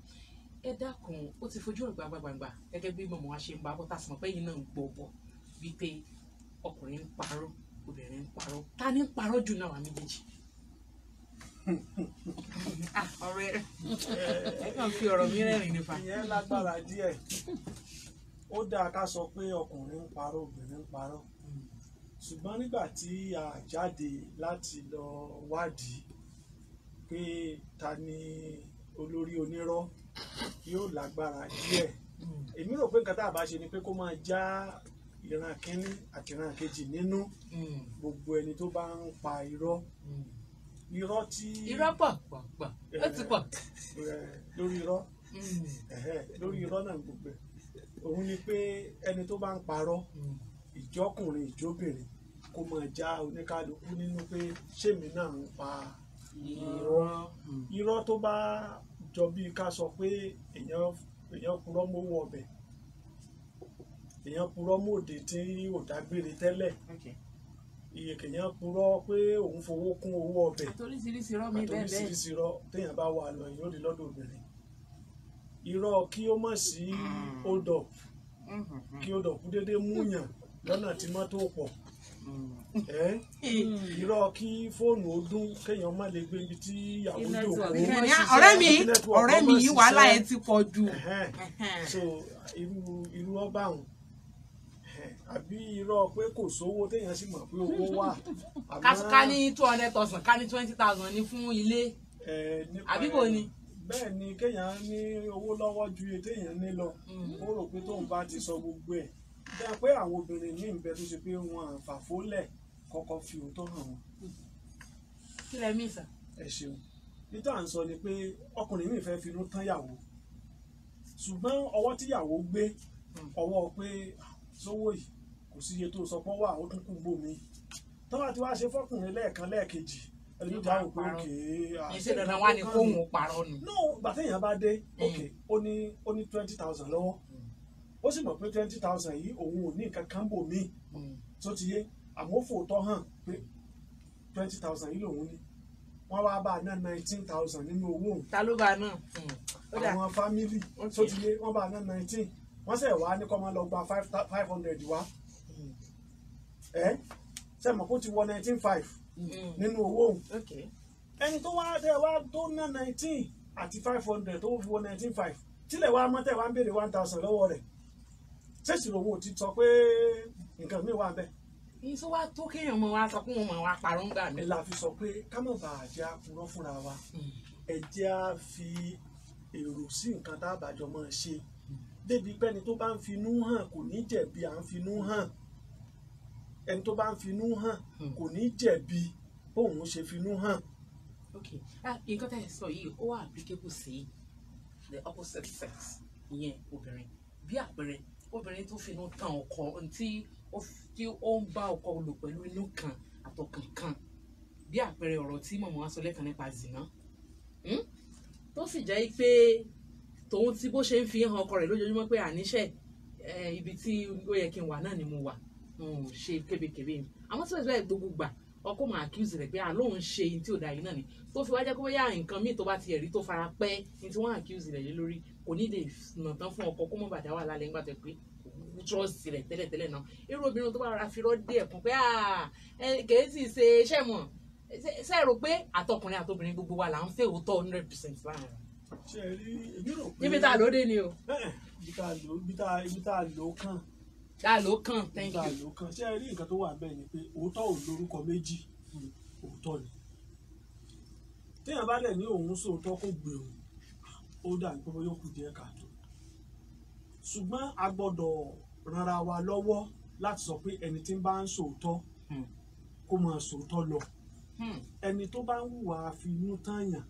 ẹ dákun ó ti fojú hàn gbangba gẹ́gẹ́ bí mọ̀mọ́ wa ṣe ń bá bọ́ tá a sì mọ̀ pé ẹ̀yin náà ń gbọ́ bọ̀ wípé ọkùnrin ń parọ́ obìnrin ń parọ́ ta ni ń parọ́ jù náà wà méjèèjì. ọ̀rẹ́ ẹ kàn fi ọ̀rọ̀ mi rẹ́rìn nípa. ìyẹn lágbára díẹ̀ ó dáa ká sọ pé ọkùnrin ń parọ́ obìnrin ń parọ́ ṣùgbọ́n nígbà tí a jáde láti lọ wádìí pé ta ni olórí onírọ́ yóò lágbára díẹ̀ èmi rò pé nǹkan tá a bá ṣe ni pé kó máa já ìran kínní àti ìran kejì nínú gbogbo ẹni tó bá ń pa irọ́ irọ́ pọ̀ ó ti pọ̀ lórí irọ́ náà gbogbo òun ni pé ẹni tó bá ń parọ́ ìjọkùnrin ìjóbìnrin kó máa já oníkálukú nínú pé ṣèmi náà ń pa irọ́ tó bá jọ bí ká sọ pé èèyàn purọ́ mówó ọbẹ̀ èèyàn purọ́ mòde tí ò dágbére tẹ́lẹ̀ iye kèèyàn purọ́ pé òun fowó kún owó ọbẹ̀ àtòríṣiríṣi irọ́ mi bẹ́ẹ̀ àtòríṣiríṣi irọ́ téèyàn bá wà lọ yóò rí lọ́dọ̀ obìnrin irọ́ kí ó mọ̀ sí hold up kí hold up déédéé múyàn lọ́nà tí mọ́tò pọ̀ irọ́ kí fóònù ó dún kéèyàn má lè gbé ibi tí ìyàwó jòkó ọ̀rẹ́ mi yìí wàhálà ẹ ti pọ̀ jù. so irú ọba òun àbí irọ́ pé kò sówó téèyàn sì mọ̀ pé owó wà. ká ní 200,000 ká ní 20,000 ní fún ilé àbí bò ni. bẹ́ẹ̀ ni kéèyàn ní owó lọ́wọ́ ju iye téèyàn ní lọ ó rò pé tóun bá ti sọ gbogbo ẹ̀ bẹ́ẹ̀ pé àwọn obìnrin ní ìbẹ́ tó ṣe pé wọn àfàfólẹ̀ kọ́kọ́ fi òótọ́ hàn wọn. kí lẹ mí sà. ẹ ṣeun níta à ń sọ ni pé ọkùnrin mi fẹ́ finú tán yàwó ṣùgbọ́n ọwọ́ tíyàwó gbé ọwọ́ pé sówó yìí kò sí iye tó sọ pé wà ó tún kú gbòmí tọ́wọ́ tí wàá ṣe fọ́kùnrin lẹ́ẹ̀kan lẹ́ẹ̀kejì ẹni tó dáhùn pé òkè ìṣe dandan wá ní kóhùn parọ́ ni. no gbàtẹ́yìn bá dé òkè ó ní 20,000 lọ́wọ́ ó sì mọ̀ pé 20,000 yìí òun ò ní nǹkan kan bò míì tó ti yé àmọ́ fòótọ́ hàn pé 20,000 yìí lòun ní wọ́n wá bá a ná 19,000 nínú owó òun. ta ló bá a náà. àwọn fámìlì tó ti yé wọ́n bá a ná 19 wọ́n sẹ̀ wá ní kọ́ máa lọ gba 500 wá ṣe mọ̀ kó ti wọ 19,500 nínú owó òun ẹni tó wá tẹ wá tó ná 19 àti 500 tó fi wọ 19,500 tílẹ̀ wá mọ́tẹ̀ wá ń béèrè 1,000 lọ́wọ́ rẹ̀ ṣèṣirò owó ti sọ pé nǹkan mi wà bẹ́ẹ̀. èyí tó wá tó kéèyàn mọ wá sọ pé wọn mọ wá parọ́ ń gbà mí. ẹ la fi sọ pé ká má bàa jẹ́ àpurọ́ fúnra wa ẹ jẹ́ á fi èrò sí nǹkan tá a bàjọ́ máa ṣe débi pẹ́ni tó bá ń finú hàn kò ní jẹ̀bi à ń finú hàn ẹni tó bá ń finú hàn kò ní jẹ̀bi bóun ṣe finú hàn. ok nǹkan tá ẹ sọ yìí ó wà applicable sí the opposite sex ìyẹn obìnrin bí àpẹẹrẹ obìnrin tó finú tàn ọkọ tí ó ń bá ọkọ lò pẹ̀lú inú kan àtọkàn kan bí àpẹẹrẹ ọ̀rọ̀ tí mọ̀mọ́ wa sọ lẹ́ẹ̀kan nípa zina tó sì jẹ́ pé tòun tí bó ṣe ń fi hàn ọkọ rẹ̀ lójoojúmọ́ pé àníṣe ibi tí ó yẹ kí n wà náà ni mo wà ṣe kébékébé ni àmọ́ tí wọ́n ti bẹ́ẹ̀ gbogbo gbà ọkọ máa accuse rẹ̀ pé àlóhùn ṣe ní tí ò dáa yìí náà ni tó fi wá jẹ́ kó yá nǹkan míì tó bá ti ẹ̀rí tó fara pẹ́ ní tí wọ́n accuse rẹ̀ lé lórí kò ní lè nà tán fún ọkọ kó mọ̀ bàdá wà lálẹ́ nígbà tó pé trust rẹ̀ tẹ́lẹ̀tẹ́lẹ̀ náà irú obìnrin tó bá rà fi rọ́ dé ẹ̀kún pé kèé sì ṣe iṣẹ́ mọ̀ ṣe rò pé àtọkùnrin àtobìnrin gbogbo wa là ń fẹ́ òótọ́ 100% láàrin ṣe rí èmi rò pé níbi tá a lò dé ni o. ibi tá a lò kàn. tá a lò kàn thank you. ibi tá a lò kàn ṣe rí nǹkan tó wà bẹ́ẹ̀ ni pé òótọ́ ò lórúkọ méjì òótọ́ ni téèyàn bá dẹ̀ ní òun sóòótọ́ kò gbèrò ó dà ní pé yóò kù díẹ̀ káàtó ṣùgbọ́n a gbọ́dọ̀ ranra wa lọ́wọ́ láti sọ pé ẹni tí ń bá ń sòótọ́ kó máa sòótọ́ lọ ẹni tó bá ń hùwà finú tààyàn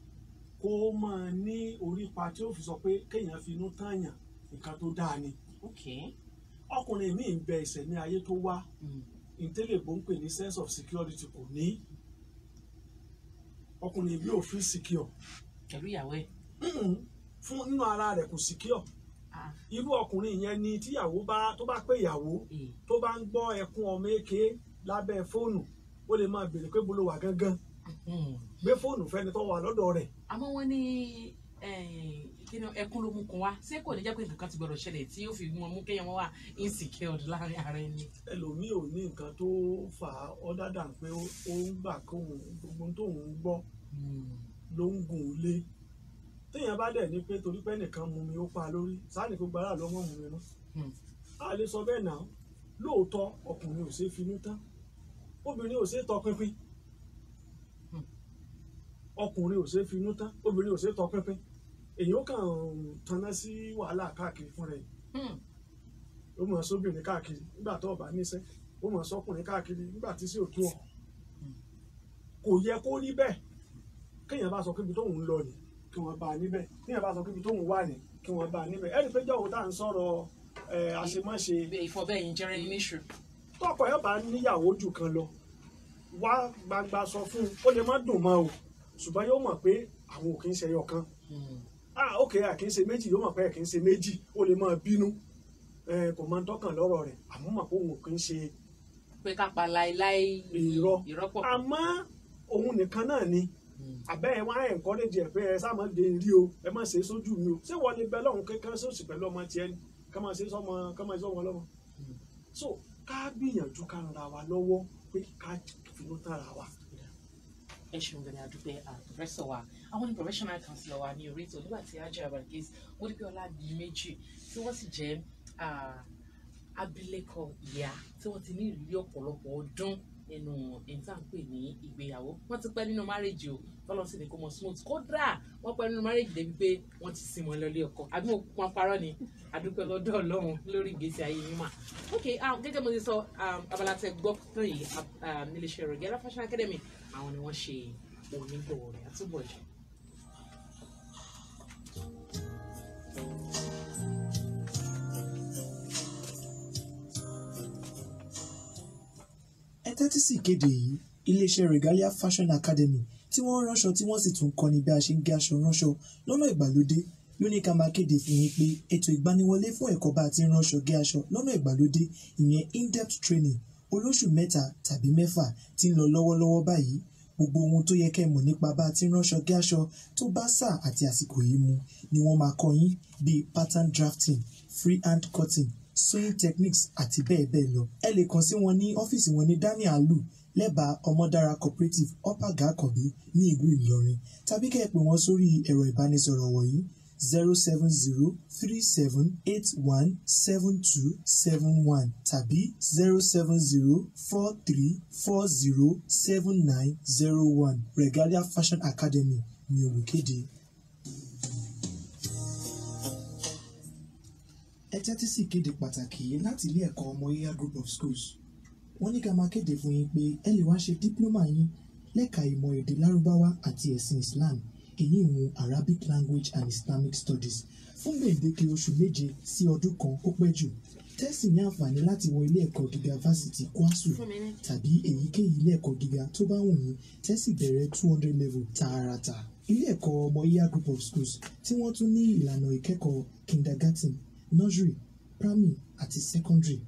kó máa ní orípa tí ó fi sọ pé kéèyàn finú tààyàn nǹkan tó dáa ni ọkùnrin míì ń bẹ ìṣẹ̀mí ayé tó wá ìtẹ́lẹ̀bọ̀ ń pè ní sense of security kò ní. Ọkùnrin bí ò feel secure pẹ̀lú ìyàwó ẹ̀. Fún nínú ara rẹ̀ kò secure. Irú ọkùnrin yẹn ni tíyàwó tó bá pé ìyàwó tó bá ń gbọ́ ẹkún ọmọ èké lábẹ́ fóònù ó lè máa béèrè pé bó ló wà gangan gbé fóònù fẹ́ni tó wà lọ́dọ̀ rẹ̀. Àmọ́ wọ́n ní ẹkún ló mú kun wá ṣé kò ní jẹ́ pé nǹkan ti gbọ́dọ̀ ṣẹlẹ̀ tí ó fi mú kéèyàn wá insecure láàrin ara ẹni. Ẹlòmíì ò ní nǹkan tó fà á ọ́ dáadáa pé ó ń gbà kóhun gbogbo tóun ń gbọ́ ló ń gùn ún lé. Téèyàn bá dẹ̀ ní pé torí pé nìkan mú mi ó pa lórí sáàni gbogbo ara ló mọ̀ mú mi mọ́. A lè sọ bẹ́ẹ̀ náà lóòótọ́ ọkùnrin ò ṣeé finú tán obìnrin ò ṣeé tọpinpin. Ọkùnrin ò ṣeé finú tán obìnrin ò ṣeé tọpinpin. Èyí ó kàn tanná sí wàhálà káàkiri fún rẹ̀. Ó mọ̀ sóbìnrin káàkiri nígbà tó bá níṣẹ́ ó mọ̀ sọ́kùnrin káàkiri nígbà tí sí òtún ọ̀. Kò yẹ kó rí bẹ́ẹ̀ kéèyàn bá sọ pé ibi tóun ń lọ ni kí wọ́n bá a níbẹ̀ kéèyàn bá sọ pé ibi tóun wà ní kí wọ́n bá a níbẹ̀. Ẹni pé jọ̀wọ́ tá à ń sọ̀rọ̀ àṣemáṣe ìfọ̀bẹ́yìn jẹ́rẹ́ ní níṣu. Tọ́kọ ẹ̀ bá níyàwó jù kan lọ wá gbangba sọ fún un ó lè má dùn mọ́ o ṣùgbọ́n yóò mọ̀ pé àwọn ò kì í ṣe ẹyọ kan. Ok kì í ṣe méjì yóò mọ̀ pé kì í ṣe méjì ó lè máa bínú kò máa ń tọ́kàn lọ́rọ̀ rẹ̀ àmọ́ mọ̀ pé òun ò kì í ṣe pé ká pa láéláé irọ́ pọ̀. Àmọ́ òun nìkan náà ni àbẹ́ ẹ wá encourage ẹ pé ẹ sá máa dé rí o ẹ má ṣe é sójú mi o ṣé wọ́n lè bẹ lọ́hùn kékeré sóòsì pẹ̀lú ọmọ tiẹ̀ ni ká máa ṣe sọ́mọ lọ́mọ. So ká gbìyànjú ká ra wa lọ́wọ́ pé ká finú tán ra wa. Ẹ ṣeun gẹ́gẹ́ àdúpẹ́ professor wa àwọn ní professional counselor wa ní orí ètò nígbà tí Hajia Balkis Modúpẹ́ Ọládìméjì tí wọ́n sì jẹ́ abilékọ ìyá tí wọ́n ti ní ìrírí ọ̀pọ̀lọpọ̀ ọdún nínú ìtànpè ní ìgbéyàwó wọ́n ti pẹ́ nínú márèjì o tọ́lọ́ sí ni kó mọ smooth kódà wọ́n pẹ́ nínú márèjì débi pé wọ́n ti sin wọn lọlé ọkọ àbí wọn parọ́ ni àdúpẹ́ lọ́dọ̀ Ọlọ́run lórí ìgbésí ayé yín mà. Ok gẹ́gẹ́ mo ti sọ abala tẹ gbọ́ tán yìí níléeṣẹ́ Regala Fashion Academy àwọn ni wọ́n ṣe onígbọ̀wọ́ rẹ̀ àtúbọ̀ jù. Ẹ tẹ́tí sí ìkéde yìí iléeṣẹ́ Regala Fashion Academy tí wọ́n ránṣọ tí wọ́n sì tún kọ́ni bí a ṣe ń gé aṣọ ránṣọ lọ́nà ìgbàlódé ló ní ká máa kéde fún yín pé ètò ìgbaniwọlé fún ẹ̀kọ́ bá a ti ń ránṣọ gé aṣọ lọ́nà ìgbàlódé ìyẹn in-depth training olóṣù 3 tàbí 4 tí ń lọ lọ́wọ́lọ́wọ́ báyìí. Gbogbo ohun tó yẹ kẹ́ mọ̀ nípa bá a ti ń ránṣọ gé aṣọ tó bá sáà àti àsìkò yìí mu ni wọ́n máa kọ́ yín bíi pattern drafting, freehand cutting, sewing techniques àti bẹ́ẹ̀ bẹ́ẹ̀ lọ. Ẹ lè kàn sí wọn ní ọ́fíìsì wọn ní Daniel Alu lẹ́bàá Ọmọdára Cooperative Ọ̀pàgà Àkànbí ní ìlú Ìlọrin tàbí kẹ́ ẹ pè wọ́n sórí ẹ̀rọ ìbánisọ̀rọ̀ wọ̀nyí 07037817271 tàbí 07043407901. Regala Fashion Academy ní olùkéde. Ẹ tẹ́tí sí ìkéde pàtàkì láti ilé ẹ̀kọ́ Ọmọyíyá Group of Schools. Wọ́n ní ká máa kéde fún yín pé ẹ lè wá ṣe dípúlọ́mà yín lẹ́ka ìmọ̀ èdè Lárúbáwá àti ẹ̀sìn Islam èyí ìwọ̀n Arabic Language and Islamic Studies fún gbèǹdéke oṣù 7 sí ọdún kan ó pẹ́ jù. Tẹ́sí ní àǹfààní láti wọ ilé ẹ̀kọ́ gíga fásitì KWASU tàbí èyíkéyìí ilé ẹ̀kọ́ gíga tó bá wù yín tẹ́sí bẹ̀rẹ̀ 200 level tààràtà. Ilé ẹ̀kọ́ Ọmọyíyá Group of Schools tí wọ́n tún ní ìlànà ìkẹ́kọ̀ọ́ kindergarten, nursery, primary àti secondary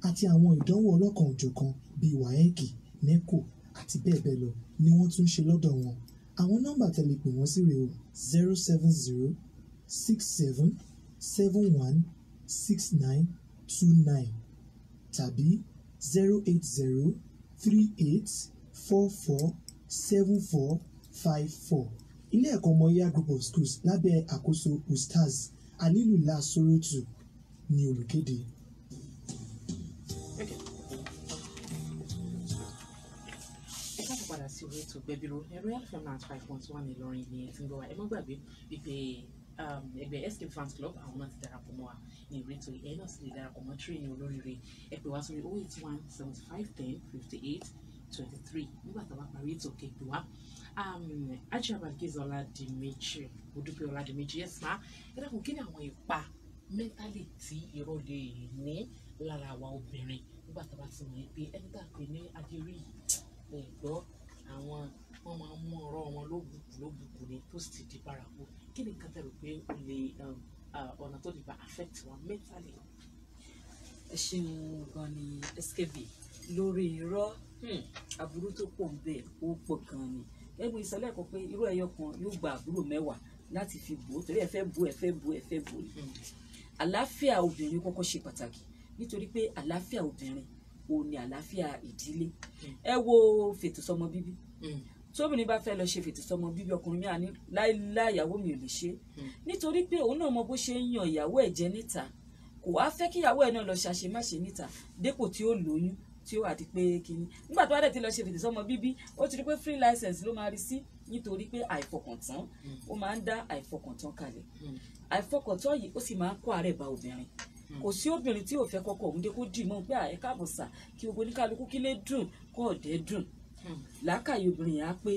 àti àwọn ìdánwò ọlọ́kan-ò-jọ̀kan bíi WAEC, NECO àti bẹ́ẹ̀ bẹ́ẹ̀ lọ ni wọ́n tún ṣe lọ́dọ̀ wọn. Àwọn nọ́mbà tẹ̀lé pè wọ́n sí rèé o 07067716929 tàbí 08038447454. Ilé ẹ̀kọ́ Ọmọyíyá Group of Schools lábẹ́ àkóso Ustaz Alilullah Sorotu ní olùkéde. Ẹ káàbọ̀ padà sí orí ètò Gbẹ̀bíró Royal FM 95.1 Ìlọrin ní ẹ ti ń gbọ́ wa ẹ má gbàgbé wípé ẹgbẹ́ Escape Fans Club àwọn náà ti darapọ̀ mọ́ wa ní orí ètò ẹ náà sì lè darapọ̀ mọ́ Tírèènì Olóríire ẹ pè wá sórí 08175105823 nígbà tá a bá parí ètò kẹgbẹ́ wa. Hajia Balkis Ọládìméjì Modúpẹ́ Ọládìméjì yes ma ẹ dákun kí ni àwọn ipa mẹ́ntálì tí irọ́ lè ní lára wa obìnrin nígbà tá a bá ti mọ̀ pé ẹni tá a pè ní adérí ẹ̀ gbọ́ àwọn wọn máa ń mú ọ̀rọ̀ wọn lóbùkù ni tó sì ti di bárakú kí ni nǹkan tẹ̀lé pé ó lè ọ̀nà tó lè bá affect wọn mentally. ẹ ṣeun gan ni skb lórí irọ́ aburú tó pọ̀ ń bẹ ó pọ̀ gan ni ẹgbẹ́ ìsọ̀lẹ̀ kan pé irú ẹyọ kan yóò gba àbúrò 10 láti fi bò ó torí ẹ fẹ́ bò àlàáfíà obìnrin kọ́kọ́ ṣe pàtàkì nítorí pé àlàáfíà obìnrin òun ni àlàáfíà ìdílé ẹ wo fètò sọmọ bíbí tóbìnrin bá fẹ́ lọ ṣe fètò sọmọ bíbí ọkùnrin mi à ní láìláì ìyàwó mi ò lè ṣe nítorí pé òun náà mọ bó ṣe ń yan ìyàwó ẹ̀ jẹ níta kò wá fẹ́ kí ìyàwó ẹ̀ náà lọ ṣàṣemáṣe níta dépò tí ó lóyún tí ó wà di pé kíní nígbà tó wá dẹ̀ ti lọ ṣe fètò sọmọ bíbí ó ti rí pé free license ló máa rí sí nítorí pé àìfọkàntán ó máa ń dá àìfọkàntán kalẹ̀ àìfọkàntán yìí ó sì máa ń kó àárẹ̀ bá obìnrin kò sí obìnrin tí ò fẹ́ kọ́kọ́ òun dé kó dì mọ́ pé ẹ káàbọ̀ sà kí gbogbo oníkálukú kí lè dùn kó ọ̀dẹ́ dùn làákàyè obìnrin yẹn á pé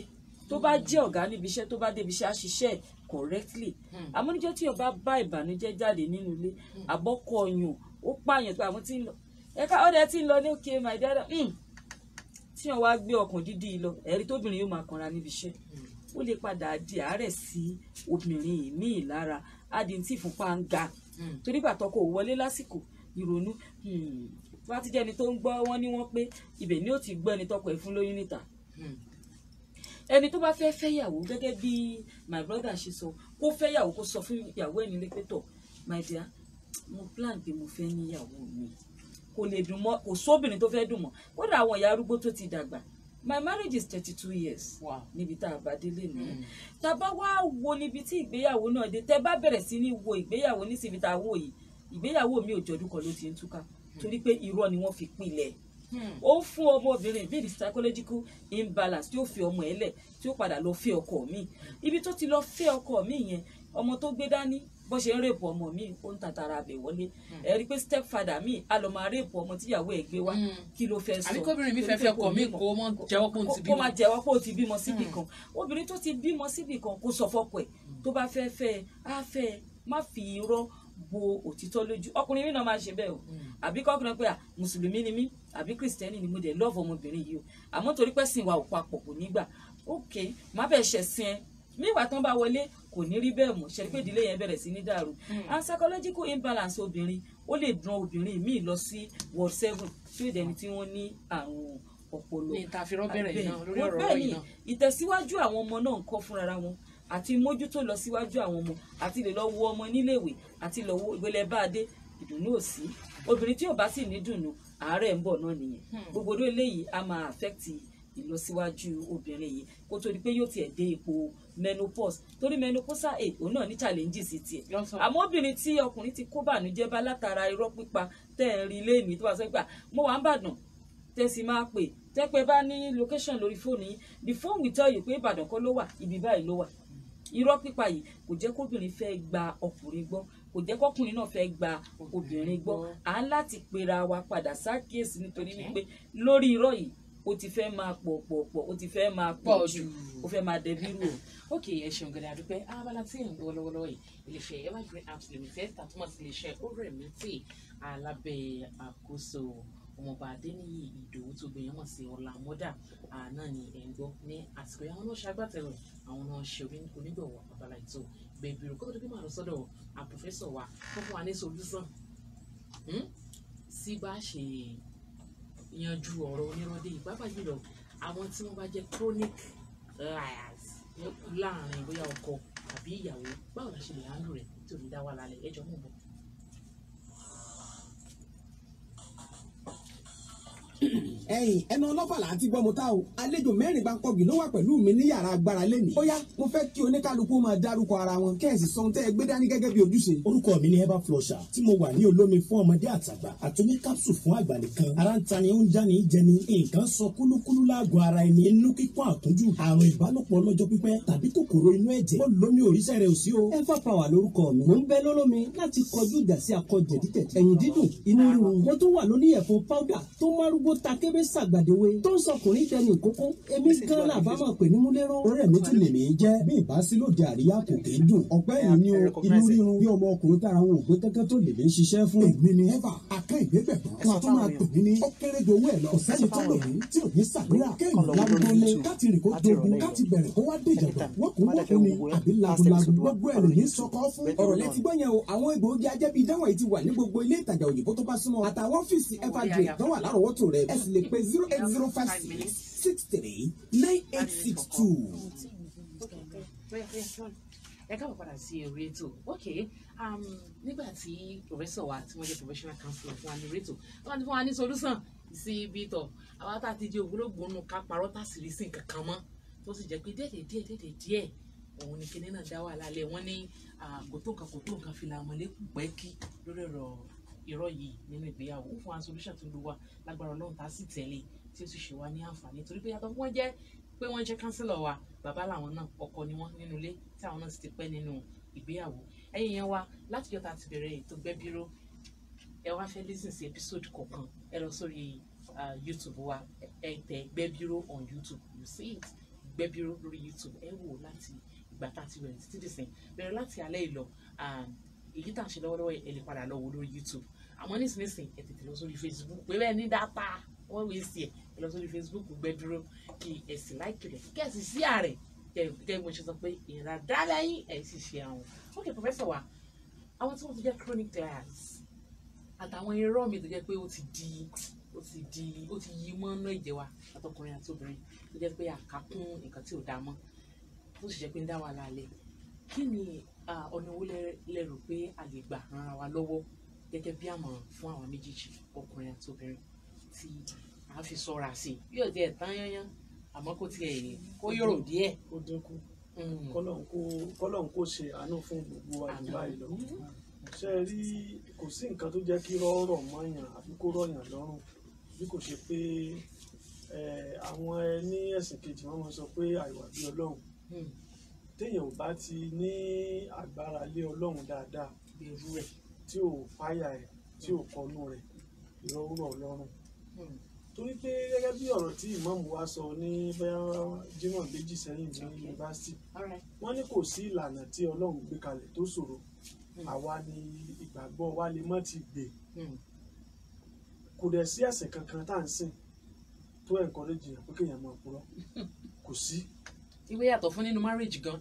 tó bá jẹ́ ọ̀gá níbi iṣẹ́ tó bá débi iṣẹ́ á ṣiṣẹ́ correctly àmọ́ níjọ́ tí ọba bá ìbànújẹ́ jáde nínú ilé àbọ́kọ ọyàn ó pààyàn pé àwọn tí ń lọ ẹ̀ka ọ̀dẹ tí ń lọ ní òkè my dad tí wọ́n wá gbé ọkàn dídí lọ ẹ̀rí tóbìnrin yóò máa kanra níbi iṣẹ́ ó lè padà di àárẹ̀ sí obìnrin míì lára adìntì ìfúnpá ń ga torí bàtọ́ kò wọlé lásìkò ìrònú wá ti jẹ́ni tó ń gbọ́ wọ́n ní wọ́n pé ibẹ̀ ni ó ti gbọ́ ẹni tọkọ ẹ̀ fún lóyún níta ẹni tó bá fẹ́ fẹ́yàwó gẹ́gẹ́ bí my brother ṣe sọ kó fẹ́yàwó kó sọ fún ìyàwó ẹ̀ nílé pé tọ̀ my dear mo plan pé mo fẹ́ níyàwó mi kò lè dùn mọ́ kò sóbìnrin tó fẹ́ dùn mọ́ kódà àwọn ìyá arúgbó tó ti dàgbà my marriage is 32 years níbi tá a bá délé nìyẹn tá a bá wá wo níbi tí ìgbéyàwó náà dé tẹ́ bá bẹ̀rẹ̀ sí ní wo ìgbéyàwó ní síbi tá a wò yìí ìgbéyàwó mi ò jọdún kan ló ti ń túká torí pé irọ́ ni wọ́n fi pilẹ̀ ó ń fún ọmọbìnrin bíi psychological imbalance tí ó fi ọmọ ẹ̀ lẹ̀ tí ó padà lọ fẹ́ ọkọ mi ibi tó ti lọ fẹ́ ọkọ mi yẹn ọmọ tó gbé dání bó ṣe ń rèpù ọmọ mi ó ń tàtàrà abẹ wọlé ẹ rí i pé step father mi á lọ máa rèpù ọmọ tíyàwó ẹ̀ gbé wá kí ló fẹ́ sọ àbíkóbìnrin mi fẹ́ fẹ́ ọkọ mi kó mọ jẹ́wọ́ pé ó ti bímọ kó máa jẹ́wọ́ pé ó ti bímọ síbì kan obìnrin tó ti bímọ síbì kan kó sọ fọ́kọ ẹ̀ tó bá fẹ́ fẹ́ á fẹ́ má fi irọ́ bo òtítọ́ lójú ọkùnrin mi náà máa ṣe bẹ́ẹ̀ o àbí kọ́kùnrin pé mùsùlùmí ni mí àbí kìrìsìtẹ́nì ni mo dẹ̀ lọ́ọ̀fù ọmọbìnrin yìí o àmọ́ torí pé sìn wa ò papọ̀ kò nígbà ok má bẹ̀ ṣẹ̀sìn ẹ nígbà tán bá wọlé kò ní rí bẹ́ẹ̀ mọ̀ ṣe pé ìdílé yẹn bẹ̀rẹ̀ sí ní dàrú and psychological imbalance obìnrin ó lè dùn obìnrin míì lọ sí ward 7 tí ó dẹni tí wọ́n ní àrùn ọpọlọ ní ìtàfírọ́ bẹ̀rẹ̀ yìí náà lórí ọ̀rọ̀ yìí náà ìtẹ̀síwájú àwọn ọmọ náà ń kọ́ fúnra wọn àti mójútó lọ síwájú àwọn ọmọ àti lè lọ wo ọmọ níléèwé àti lọ wo ìgbélé bá a dé ìdùnnú ò sí obìnrin tí ò bá sì ní dùnnú àárẹ̀ ń bọ̀ náà nìyẹn gbogbo ọdún eléyìí a máa affect ìlọsíwájú obìnrin yìí kó tó di pé yóò tiẹ̀ dé ipò menopause torí menopausal age òun náà ní challenges sí tiẹ̀ àmọ́ obìnrin tí ọkùnrin ti kó bànújẹ́ bá látara irọ́ pípa tẹ́ ẹ̀ ń rí léèmí tó bá sọ pé mo wà ń bàdàn tẹ́sí máa pè tẹ́pẹ́ bá ní location lórí fóònù yìí the phone will tell you pé ìbàdàn kọ́ ló wà ibi báyìí ló wà irọ́ pípa yìí kò jẹ́ kóbìnrin fẹ́ gba ọkùnrin gbọ́ kò jẹ́ kọkùnrin náà fẹ́ gba obìnrin gbọ́ à ń láti pera wa padà sákìyèsí nítorí wípé lórí irọ́ yìí ó ti fẹ́ máa pọ̀ ó ti fẹ́ máa pọ̀ jù ó fẹ́ máa dẹbí rú o. ok ẹ ṣeun gẹ́gẹ́ àdúpẹ́ abala tí ń gbọ́ lọ́wọ́lọ́wọ́ yìí iléeṣẹ́ evergreen apps limited tàtúmọ̀ sí iléeṣẹ́ oremiti alábẹ́ àkóso ọmọọba adéníyì ìdòwú tó gbìyànjú mọ̀ sí ọ̀làmọ́dà náà ni ẹ̀ ń gbọ́ ní àsìkò àwọn náà ṣagbátẹrù àwọn náà ṣe onígbọ̀wọ́ abala ètò gbẹ̀bìrì kó tó dé máa lọ sọ́dọ̀ àpòfẹ́sọ̀ wa fún wa ní solúsàn sí bá ṣe yanjú ọ̀rọ̀ onírọ́dé ìpápá yìí lọ àwọn tí wọ́n bá jẹ́ chronic liars láàrin bóyá ọkọ àbí ìyàwó báwo la ṣe lè handle rẹ̀ tí ò ní dá wà lálẹ́ ẹjọ́ mú bọ̀. ẹ̀yin ẹnu ọlọ́fà là ń ti gbọ́ mo tá o àlejò mẹ́rin bá ń kọ́gì ló wà pẹ̀lú mi ní yàrá agbára lẹ́nìí. ó yá mo fẹ́ kí oníkálukú máa dárúkọ ara wọn kẹ́ẹ̀sì sọ ohun tẹ́ ẹ gbé dání gẹ́gẹ́ bí ojúṣe. orúkọ mi ni herbal flusher tí mo wà ní olómi fún ọmọdé àtàgbà àtúní capsule fún àgbà nìkan. ara ń tani ó ń jáni jẹni nǹkan sọ kúlúkúlú láàgọ̀ ara ẹni inú kíkún àtúnjù àrùn ìbálòpọ̀ ọlọ́jọ́ pípẹ́ tàbí kòkòrò inú ẹ̀jẹ̀. ó lómi òrìṣẹ́ rẹ̀ ò sí o. Herbal Power lórúkọ mi. mo ń bẹ lólómi láti kọjú ìjà sí akọ jẹ̀dítẹ̀ ẹ̀yìn dídùn inú rírun. mo tún wà lóní ẹ̀fọ́ powder tó márúgbó takébé ní sàgbàdéwé tó ń sọkùnrin dẹni ìkókó èmi gan làbámọ̀ pè ní múlẹ́rọ́. ọ̀rẹ́ mi tún lè mí jẹ́ bí ìbásí lóde àríyá kò kì í dùn. ọ̀pẹ́ yìí ni o inú rírun bí ọmọ ọkùnrin tára wọn ò gbé kẹ́kẹ́ tó lè mí ṣiṣẹ́ fún. èmi ni eva akẹ́ ìgbébẹ̀gbọ́n wọn tó máa pè mí ní ó kéré jowó ẹ̀ lọ. ọ̀sẹ́ni tó lò mí tí ò ní sàdúrà kéèyàn lágbó lé káti rìn kó dogun káti bẹ̀rẹ̀ kó wá dìjàgbá wọ́kùnwọ́kùn ni àbí lagunlagun gbogbo ẹ̀ lè ní sọkọ́ fún. ọ̀rọ̀ lẹ́tí gbọ́ yẹn o àwọn egbòogi ajẹ́bí ìdánwò yìí ti wà ní gbogbo ilé ìtajà òyìnbó tó bá súnmọ́ àtàwọn ọ́fíìsì evergreen tó wà lárọ̀ọ́wọ́tò rẹ̀ ẹ sì lè pe 08056639862. ẹ káàbọ̀ padà sí orí ètò nígbà tí professor wa tí wọ́n jẹ́ professional counselor fún wa ní rétò wọ́n ti fún wa ní solution sí ibi tọ̀ àwọn tá a ti di ògbólógbòó nù ká parọ́ tá sì rí sí nǹkan kan mọ́ tó sì jẹ́ pé díẹ̀ òun ni kíní náà dá wà lálẹ́ wọ́n ní kò tó nǹkan fi làwọn lẹ́kùn pẹ́ kí lórí ọ̀rọ̀ irọ́ yìí nínú ìgbéyàwó ó fún wa solution tó lù wá lágbára Ọlọ́run tá a sì tẹ̀lé tí ó sì ṣe wá ní àǹfààní torí pé yàtọ̀ fún wọn jẹ́ pé wọ́n jẹ́ counselor wa bàbá làwọn náà ọkọ ni wọ́n nínú ilé tí àwọn náà sì ti pẹ́ nínú ìgbéyàwó ẹ̀yin yẹn wá láti jọ́ ta ti bẹ̀rẹ̀ ètò Gbẹ́bíró ẹ wá fẹ́ listen sí episode kọ̀ọ̀kan ẹ lọ sórí YouTube wa ẹ tẹ Gbẹ́bíró on YouTube you see it Gbẹ́bíró lórí YouTube ẹ wò láti ìgbà tá a ti bẹ̀rẹ̀ títí dìsìn bẹ̀rẹ̀ láti alẹ́ ìlọ èyí tá a ṣe lọ́wọ́lọ́wọ́ ẹ lè padà lọ wò lórí YouTube àmọ́ nísinsìnyí ẹ tètè lọ sórí Facebook pé bẹ́ẹ̀ ní dátà wọ́n wí sí ẹ lọ sórí Facebook Gbẹ́bíró kí ẹ sì láìkì rẹ̀ kí ẹ sì sí ààrẹ kẹ́ mo ṣe sọ pé ìrìnà dálẹ́yìn ẹ sì ṣe àwọn. ok professor wa àwọn tí wọ́n ti jẹ́ chronic class àtàwọn irọ́ mi tó jẹ́ pé ó ti yí mọ́nú ẹ̀jẹ̀ wa àtọkùnrin àti obìnrin tó jẹ́ pé àkákún nǹkan tí ò dá mọ́ tó sì jẹ́ pé ń dá wa lálẹ́ kí ni ọ̀nà owó lẹ́rù pé a lè gbà ran ara wa lọ́wọ́ gẹ́gẹ́ bí àmọ̀ràn fún àwọn méjèèjì ọkùnrin àti obìnrin tí a fi sọ́ra sí yóò jẹ́ tán yányán àmọ́ kó tiẹ̀ kó yòrò díẹ̀. ó dínkù kọ́lọ́hún kó ṣe àánú fún gbogbo àyíká ìlọ ṣe rí kò sí nǹkan tó jẹ́ kí rọ́ọ̀rọ̀ mọ́yàn àbí kó rọ̀yàn lọ́rùn bí kò ṣe pé àwọn ẹni ẹ̀sìn kejì wọn máa sọ pé àìwà bí Ọlọ́run téèyàn ò bá ti ní agbára lé Ọlọ́run dáadáa irú ẹ̀ tí ò fáyà ẹ̀ tí ò kọnú rẹ̀ ìrọ̀rùn Ọlọ́run torí pé gẹ́gẹ́ bí ọ̀rọ̀ tí ìmáàmù wa sọ ní bẹ́ẹ̀ Jímọ̀ méjì sẹ́yìn ní yunifásitì wọ́n ní kò sí ìlànà tí Ọlọ́run gbé kalẹ̀ tó ṣòro àwa ni ìgbàgbọ́ wa lè mọ́ ti gbè kò dẹ̀ sí ẹ̀sìn kankan tá à ń sìn tó encourage yẹn pé kéèyàn máa purọ́ kò sí. ìwé yàtọ̀ fún nínú marriage gan.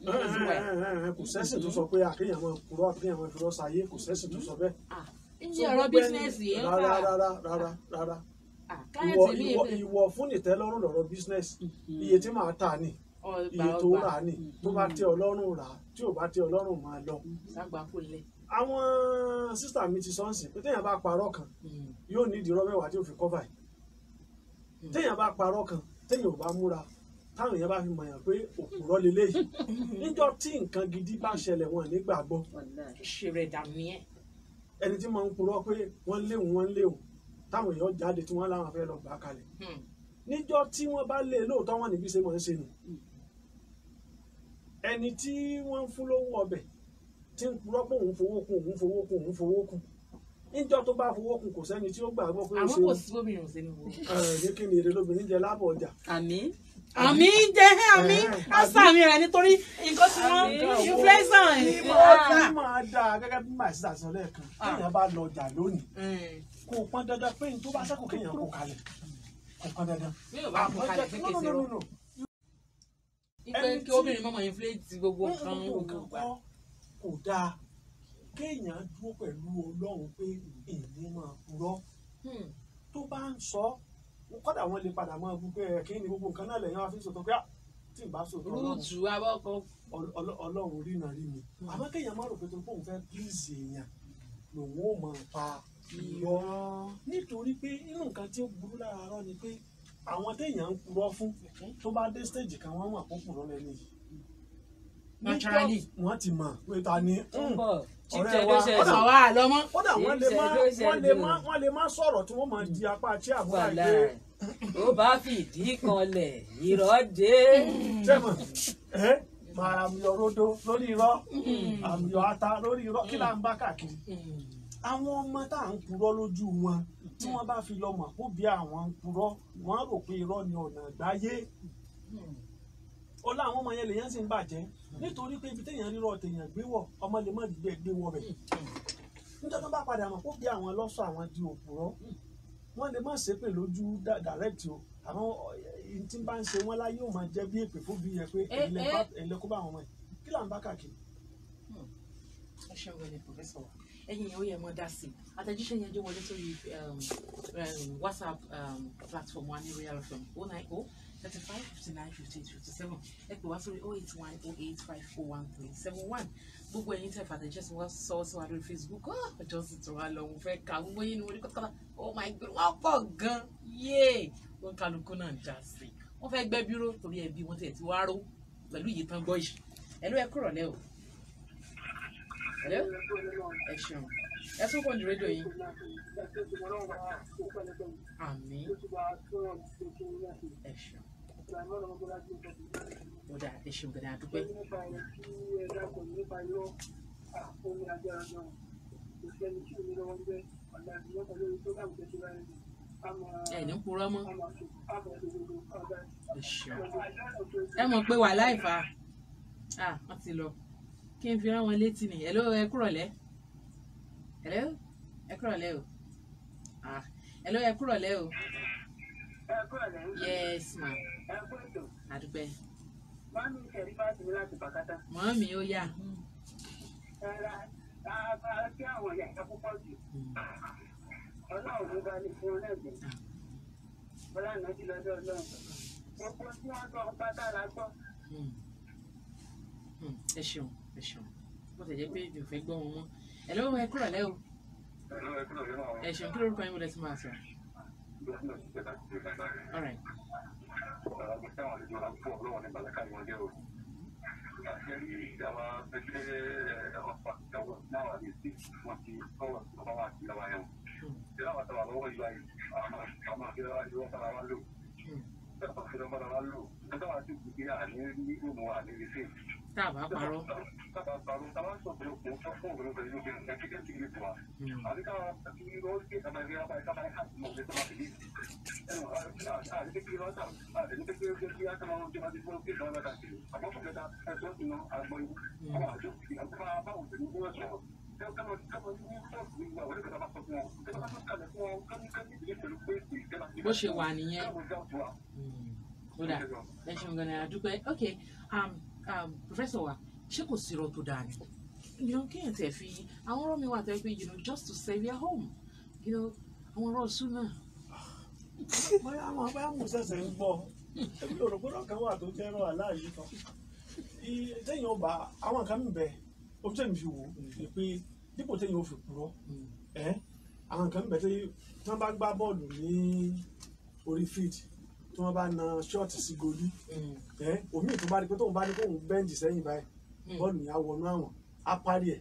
kò sẹ́sìn tó sọ pé kéèyàn máa purọ́ àbí kéèyàn máa fi rọ́ sáyé kò sẹ́sìn tó sọ bẹ́ẹ̀. ìyẹn ọ̀rọ̀ bísínẹ́sì yẹn fà. rárá ìwọ fún ìtẹ́lọ́rùn lọ́rọ̀ business iye tí màá tà ní iye tó rà ní tó bá tẹ́ Ọlọ́run rà tí ò bá tẹ́ Ọlọ́run máa lọ. àwọn sísítà mi ti sọ́ọ̀sì pé téèyàn bá parọ́ kan yóò ní ìdí rọ́bẹ̀wá tí ò fi cover ẹ̀ téèyàn bá parọ́ kan téèyàn ò bá múra táwọn èèyàn bá fi mọ̀yàn pé òpùrọ́ leléyìí níjọ́ tí nǹkan gidi bá ṣẹlẹ̀ wọn nígbàgbọ́ ẹni tí máa ń purọ́ pé wọ́n léwu táwọn èèyàn jáde tí wọ́n láwọn fẹ́ lọ gbà kalẹ̀ níjọ́ tí wọ́n bá lé lóòótọ́ wọn níbi ṣe mọ̀ ń ṣe nù ẹni tí wọ́n ń fún lówó ọbẹ̀ tí ń purọ́ pé òun fowó kún níjọ́ tó bá fowó kún kò sẹ́ni tí ó gbàgbọ́ pé ó ṣe àwọn kò sí gómìnà sínú wọn. ní kí ni èrè lóbìnrin jẹ lábọ̀ ọjà. àmì àṣàmì rẹ nítorí nǹkan tí wọ́n inflation ó máa dáa gẹ́gẹ́ bí màá sísà sọ lẹ́ẹ̀kan téèyàn bá lọ ọjà lónìí kò pọn dandan pé ní tó bá sẹ́kù kéèyàn kó kalẹ̀ kò pọn dandan. mi ò bá kó kalẹ̀ pé kèsì rọ ipe kí obìnrin mọ́mọ́ inflate gbogbo nǹkan kò dáa kéèyàn dúró pẹ̀lú Ọlọ́run pé èmi máa purọ́ tó bá ń sọ kọ́dà wọn lè padà máa bú pé kí ni gbogbo nǹkan náà lẹ́yìn wá fi sọ̀tọ̀ pé tí ì bá sọ̀tọ̀ Ọlọ́run rí náà rí mi àmọ́ kéèyàn má rò pé tó ń fóun fẹ́ please èèyàn lòun ó máa pa irọ́ nítorí pé inú nǹkan tí ó burú lára rọ ni pé àwọn téèyàn ń purọ́ fún tó bá dé stage kan wọ́n mọ̀ àpòpọ̀ lọ́lẹ́ nìyí naturally wọ́n ti mọ̀ pé ta ni ọ̀rẹ́ wa kódà wọ́n lè má sọ̀rọ̀ tí wọ́n máa di apá tí àbúrò àgbé. ó bá fìdí kanlẹ̀ irọ́ dé. sẹ́mọ̀ máa yọ rodo lórí irọ́ àmì ata lórí irọ́ kí là ń bá káàkiri. àwọn ọmọ tá à ń purọ́ lójú wọn tí wọ́n bá fi lọ mọ̀ kó bí àwọn ń purọ́ wọ́n rò pé irọ́ ni ọ̀nà àgbáyé ó láwọn ọmọ yẹn lèyàn sì ń bàjẹ́ nítorí pé ibi téèyàn rírọ̀ téèyàn gbé wọ̀ ọmọ lè má gbé wọ̀ bẹ̀ nítorí wọ́n bá padà mọ̀ kó bí àwọn lọ́sọ̀ àwọn di òpùrọ́ wọ́n lè má ṣépè lójú direct o àwọn tí bá ń ṣe wọ́n láyé ò máa jẹ́ bí èpè fún bí yẹ pé ẹ̀lẹ́ kó bá àwọn ọmọ yìí kí là ń bá káàkiri. ẹ ṣeun wẹlé pòfẹsọ ẹ̀yin ó yẹ mọ dá sí àtẹ̀jíṣẹ́ yẹn jẹ́ wọlé sórí WhatsApp platform wa ní Royal FM 090 35 59 58 57 ẹ pè wá sórí 081 08 54 1371 gbogbo ẹ̀yin tẹ́ fàtẹ̀jíṣẹ́ sí wọ́n sọ sí wa lórí Facebook ọjọ́ sì tún wá lọ mo fẹ́ ka gbogbo yín ni mo ní kọ́kọ́ oh my God wọ́n pọ̀ gan yéé wọn kálukú náà ń dá sí wọ́n fẹ́ gbẹ́ bíró torí ẹbí wọn tẹ̀ tí wàá ró pẹ̀lú iye tán gbọ́ yìí ẹ̀lú ẹ kúrọ̀ lẹ́ o ẹ̀lú ẹ ṣeun ẹ tún kọ́ ní rédíò yín àmín ẹ ṣeun ó dà ẹ ṣeun gbẹ̀dẹ̀ àdúpẹ́. ẹ ní purọ́ mọ́ ẹ mọ̀ pé wà láìfa wọ́n ti lọ kí n fi rán wọn létí ni hello ẹ kúrọ̀lẹ́ hello ẹ kúrọ̀lẹ́ o hello ẹ kúrọ̀lẹ́ o yes ma àdúpẹ́ mọ́mí ó yá. Ọlọ́run ló bá ní fún ọlẹ́gbẹ̀ẹ́ bọ́lá náà ti lọ́dọ̀ Ọlọ́run gbogbo tí wọ́n sọ pátá la gbọ́. ẹ ṣeun mo tẹ̀jẹ́ pé mi ò fẹ́ gbọ́ wọn mọ́ ẹ lọ́wọ́ ẹ kúrò lẹ́ o ẹ ṣeun kí lórúkọ yín mo lẹ ti máa sọ. Tá a bá parọ́. Bó ṣe wà nìyẹn. Ó dà ẹ ṣeun gan-an àdúpẹ́. Okay, Professor wa ṣé kò sí irọ́ tó dáa ni? Kéèyàn tẹ̀ fi àwọn ọ̀rọ̀ mi wà tẹ́ pé just to save your home àwọn ọ̀rọ̀ sùn náà. Bóyá àwọn abáyàmù ṣẹ̀ṣẹ̀ ń gbọ́ ẹbí òrògbòdò kan wà tó jẹ́ ẹ̀rọ aláàyè kan. Téèyàn ọba àwọn kan ń bẹ ó tẹ̀ mí fi wò ó pé dípò téèyàn ò fi purọ́ àwọn kan ń bẹ tí wọ́n bá gbá bọ́ọ̀lù ní orí field tí wọ́n bá na ṣọ́ọ̀tì sí goli omi tó bá rí pé tóun bá ní kóun bẹ́ǹdì sẹ́yìn báyìí bọ́ọ̀lù yẹn á wọnú àwọn á parí ẹ̀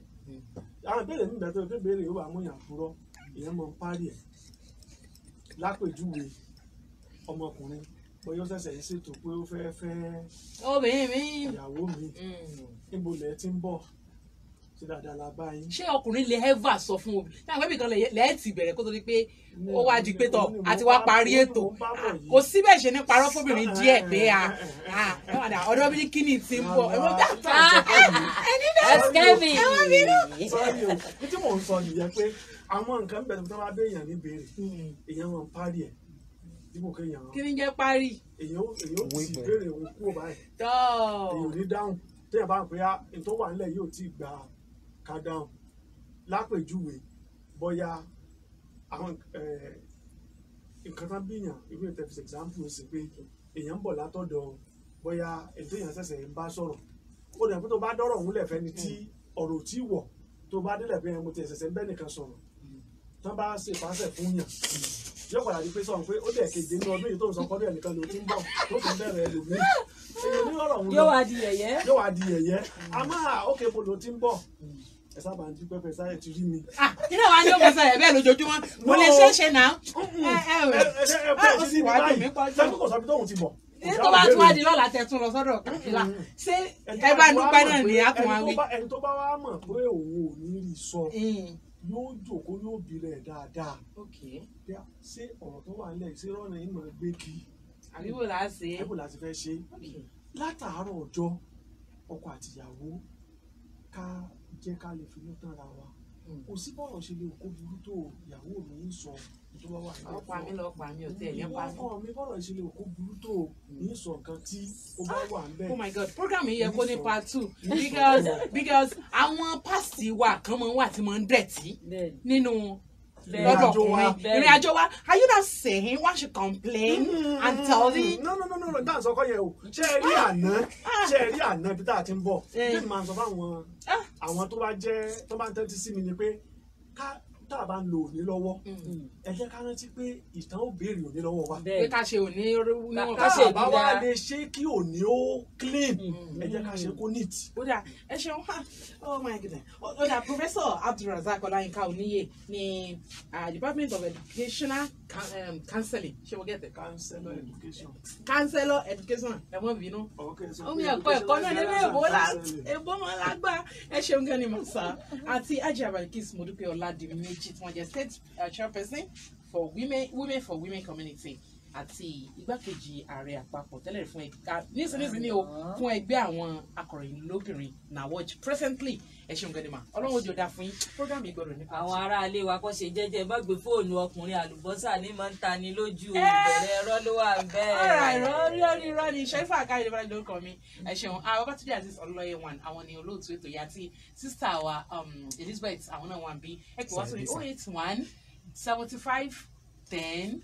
àwọn ìbéèrè mi bẹ̀rẹ̀ tó pé béèrè yóò wà mú yàn purọ́ ìyẹn mọ̀ ń parí ẹ̀ lápèjúwe ọmọkùnrin bóyá ó ṣẹ̀ṣẹ̀ yìí ṣètò pé ó fẹ́ fẹ́ obìnrin mi ìyàwó mi níbo lẹ̀ ti ń bọ̀ ṣe dáadáa la bá yín. Ṣé ọkùnrin lè ever sọ fún obìnrin náà wẹ́bì kan lẹ́ẹ̀tì bẹ̀rẹ̀ kó tó di pé ó wá di pé tọ̀ àti wá parí ètò kò síbẹ̀ ṣe ní parọ́ fóbìnrin díẹ̀ pé ọ̀dọ́ bí kíni ti ń bọ̀ ẹ̀wọ̀n bí ẹ̀skẹ́mi. sọ́ọ́rì o ní tí mò ń sọ nìyẹn pé àwọn nǹkan bẹ̀rẹ̀ tó bá béèyàn ní béèrè èèyàn wọn parí ẹ̀ dípò kéèyàn kí ni jẹ́ parí. èèyàn ó ti béèrè òun kúrò báyìí èèyàn ò ní dáhùn téèyàn bá ń pè á ètò wà nílẹ̀ yóò ti gbà ká dáhùn lápèjúwe bóyá àwọn nǹkan tán bíyàn irú ìtẹ̀fẹ̀sẹ̀ example sí pé èèyàn ń bọ̀ látọ̀dọ̀ bóyá ètò èèyàn ṣẹ̀ṣẹ̀ ń bá sọ̀rọ̀ ó dẹ̀ pé tó bá dọ́rọ̀ òun lẹ̀fẹ́ ni tí ọ̀rọ̀ ò tí wọ̀ tó bá délẹ̀ pé mo ti ṣẹ̀ṣẹ̀ ń bẹ́ nìkan sọ̀rọ̀ tán bá ṣe ìfàṣẹ fún yàn yóò padà di pé sọ̀rọ̀ pé ó dẹ̀ keje ní ọdún yìí tó ń sọ kọ́dọ̀ ẹnìkan ló ti ń bọ̀ tó fi bẹ̀rẹ̀ ẹlòmíì èèyàn ní ọ̀rọ̀ òun yóò wá di yẹ̀yẹ́ àmọ́ òkè mo lò ti ń bọ̀ ẹ sábà ń dúpẹ́ pẹ́ sáyẹ̀ ti rí mi. iná wa ni ó mọ sáyẹ̀ bẹ́ẹ̀ lójoojúmọ́ mo lè ṣe é ṣe náà. ó sì wá dùn mí sẹ́kù kò sọ bí tóun ti bọ̀. tó bá tún wá di lọ́la tẹ̀ tún lọ sọ́dọ̀ kàkílà ṣé ẹ bá dúpẹ́ náà ní àkùnwá wí. ẹni tó bá wá mọ̀ pé òun ò ní rí sọ yóò jókòó yóò bí rẹ̀ dáadáa ṣé ọ̀rọ̀ tó wà nílẹ̀ ṣé rọ́ọ̀nà ìmọ̀ gbé kí àbíbò láti fẹ́ ṣe látàárọ̀ ọjọ́ ọkọ àtìyàwó ká jẹ́ ká lè finú tán ra wa kò sí bọ́ọ̀rọ̀ ṣe lè kó burú tó ìyàwó mi ń sọ tó bá wà nílẹ̀ ọ̀pá mi lọ́ọ́ pa mi ò tẹ̀ ní pa mi. ọkọ mi bọ́ọ̀rọ̀ ṣe lè kó burú tó ní sọ nǹkan tí ó bá wà ń bẹ̀. Oh my God, program yìí yẹ kó ní part 2 because àwọn pásítì wa kan máa ń wà tí máa ń dẹ̀tí nínú lọ́dọ̀ ọkùnrin ìrìn àjò wa. Are you not saying one should complain and tell the. no dáhùn sọkọ yẹn o ṣe é rí àná bí tá a ti ń bọ̀ kí ni màá sọ fáwọn àwọn tó bá ń tẹ́tí sí mi ni pé tá a bá ń lo òní lọ́wọ́ ẹ jẹ́ ká rántí pé ìtàn ó béèrè òní lọ́wọ́ wa. pé ká ṣe òní níwọ̀n ká ṣe bá wa lè ṣe kí òní ó clean ẹ jẹ́ ká ṣe kó neat. ó dà ẹ ṣeun oh my goodness ó dà Professor Abdulrasaq Ọláyínká Oníyè ní Department of Educational Counseling ṣé mo get it. Counselor Education ẹ mọ̀ bínú. omi ẹ̀kọ́ náà ní èbó mọ́ lágbá ẹ ṣeun gan ni mo sá àti Ajé Abalikis Modúpẹ́ Ọládìméjì tí wọ́n jẹ́ state chairperson for women for women community àti igbákejì ààrẹ àpapọ̀ tẹ́lẹ̀ fún ẹ̀ka nísinsìnyí o fún ẹgbẹ́ àwọn akọ̀ròyìn lóbìnrin NAWOJ presently ẹ ṣeun gan ni mà ọlọ́run ojú ọ̀dà fún yín program yìí gbọ́dọ̀ nípa. àwọn aráalé wa kọ́ ṣe jẹ́jẹ́ má gbé fóònù ọkùnrin àlùbọ́sà ní máa ń ta ni lójú ìbẹ̀rẹ̀ ẹ̀rọ ló wà bẹ́ẹ̀. ọ̀rọ̀ irọ́ ni Ṣẹ́rífà Àkáyọ̀dé ìbáraẹni ló ń kọ́ mi ẹ ṣeun Babátúndé Azeez Ọlọ́yẹ̀wàn àwọn ni olóòtú ètò yìí àti sísá wa Elizabeth àwọn náà wà bí ẹ pè wá sórí 081 75 10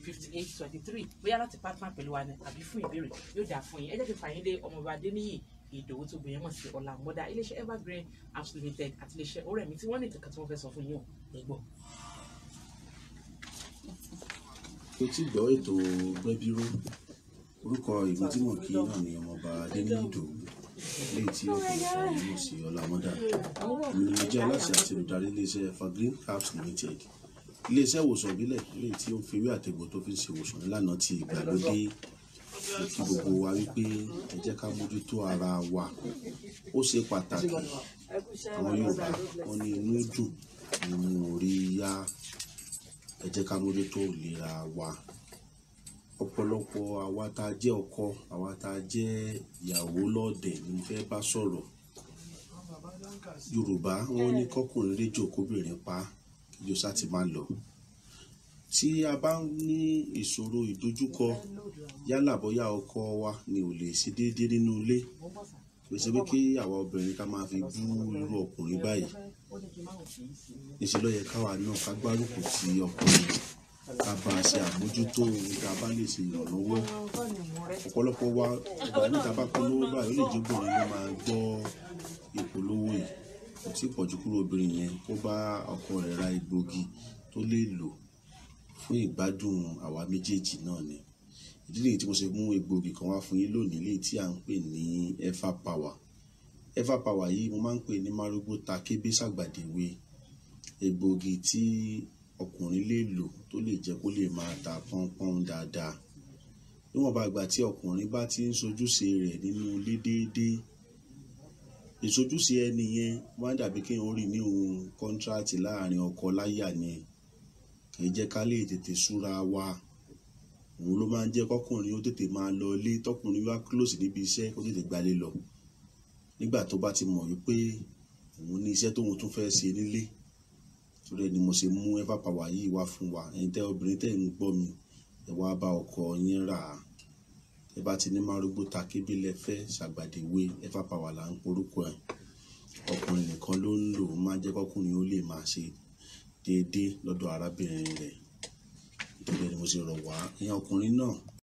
5823 bóyá láti partner pẹ̀lú wa àbí fún ìbéèrè yóò dà fún yín ẹ jẹ́ kí Fàyíndé Ọmọọba Adéníyì Ìdòwú tó gbìyànjú mọ̀ sí Ọlámọ́dá iléeṣẹ́ Evergreen Apps Limited àti iléeṣẹ́ Oremi tí wọ́n ní kankan tí wọ́n fẹ́ sọ fún yín o ẹ gbọ́. o ti gbọ́ ètò Gbẹ́bíró orúkọ ìlú tí mò ń kí náà ni Ọmọọba Adéníyì Ìdòwú léyìí tí ó fi fàyè sí Ọlámọ́dá èmi ni mo jẹ́ aláṣẹ àti olùdarí iléeṣẹ́ Evergreen Apps Limited iléeṣẹ́ ìwòsàn ìbílẹ̀ léyìí tí ó ń fi ewé àtegbò tó fi ń ṣe ìwòsàn nílànà ti ìgbàlódé kí gbogbo wa wípé ẹ jẹ́ ká mójútó ara wa ó ṣe pàtàkì àwọn Yorùbá wọn ní inú dùn nínú orí yá ẹ jẹ́ ká mójútó ìlera wa ọ̀pọ̀lọpọ̀ àwa tá a jẹ́ ọkọ àwa tá a jẹ́ ìyàwó lọ́ọ̀dẹ̀ ni mo fẹ́ bá sọ̀rọ̀ Yorùbá wọn ní kọkùnrin réjò kóbìnrin pa kíjọ sá ti máa lọ tí a bá ní ìṣòro ìdojúkọ yálà bóyá ọkọ wa ni ò lè ṣe déédéé nínú ilé pèsè pé kí àwa obìnrin ká máa fi bú irú ọkùnrin báyìí níṣẹ́ ló yẹ káwa náà ká gbárùkù ti ọkùnrin ká bá a ṣe àmójútó ká bá lè ṣe ìrànlọ́wọ́ ọ̀pọ̀lọpọ̀ wa ọgbà níta bá polówó báyìí ó lè jẹ́ obìnrin ló máa gbọ́ ìpolówó yìí kò tí pọ̀jù kúrò obìnrin yẹn kó bá ọkọ rẹ̀ ra egbògi tó lè lò fún ìgbádùn àwa méjèèjì náà ni ìdí nìyí tí mo ṣe mú egbògi kan wá fún yín lónìí léyìí tí à ń pè ní Everpower yìí mo máa ń pè ní márúgbó takébé ṣàgbàdéwé egbògi tí ọkùnrin lè lò tó lè jẹ́ kó lè máa ta pọ́npọ́n dáadáa níwọ̀n bá gbà tí ọkùnrin bá ti ń ṣojúṣe rẹ̀ nínú ilé déédéé ìṣojúṣe ẹni yẹn wá dàbí kí n rí ní ohun kọ́ńtíráàtì láàrin ọkọ láyà ni kì í jẹ́ ká lè tètè súra wa òun ló máa ń jẹ́ kọ́kùnrin ó tètè máa lọ ilé tọkùnrin wá close níbi iṣẹ́ ó tètè gbalé lọ nígbà tó bá ti mọ̀ wípé òun ní iṣẹ́ tóun tún fẹ́ ṣe nílé torí ẹni mo ṣe mú Everpower yìí wá fún wa ẹ̀yin tẹ́ obìnrin tẹ́ ń gbọ́ mi ẹ wá bá ọkọ yín rà á ẹ bá ti ní márúgbó takébé lẹ́fẹ́ ṣàgbàdéwé Everpower là ń porúkọ ẹ̀ ọkùnrin nìkan ló ń lò ó máa jẹ́ kọ́kùnrin ó lè máa ṣe déédéé lọ́dọ̀ arábìnrin rẹ̀ nítorí ẹni mo ṣe rọ̀ wá ìyẹn ọkùnrin náà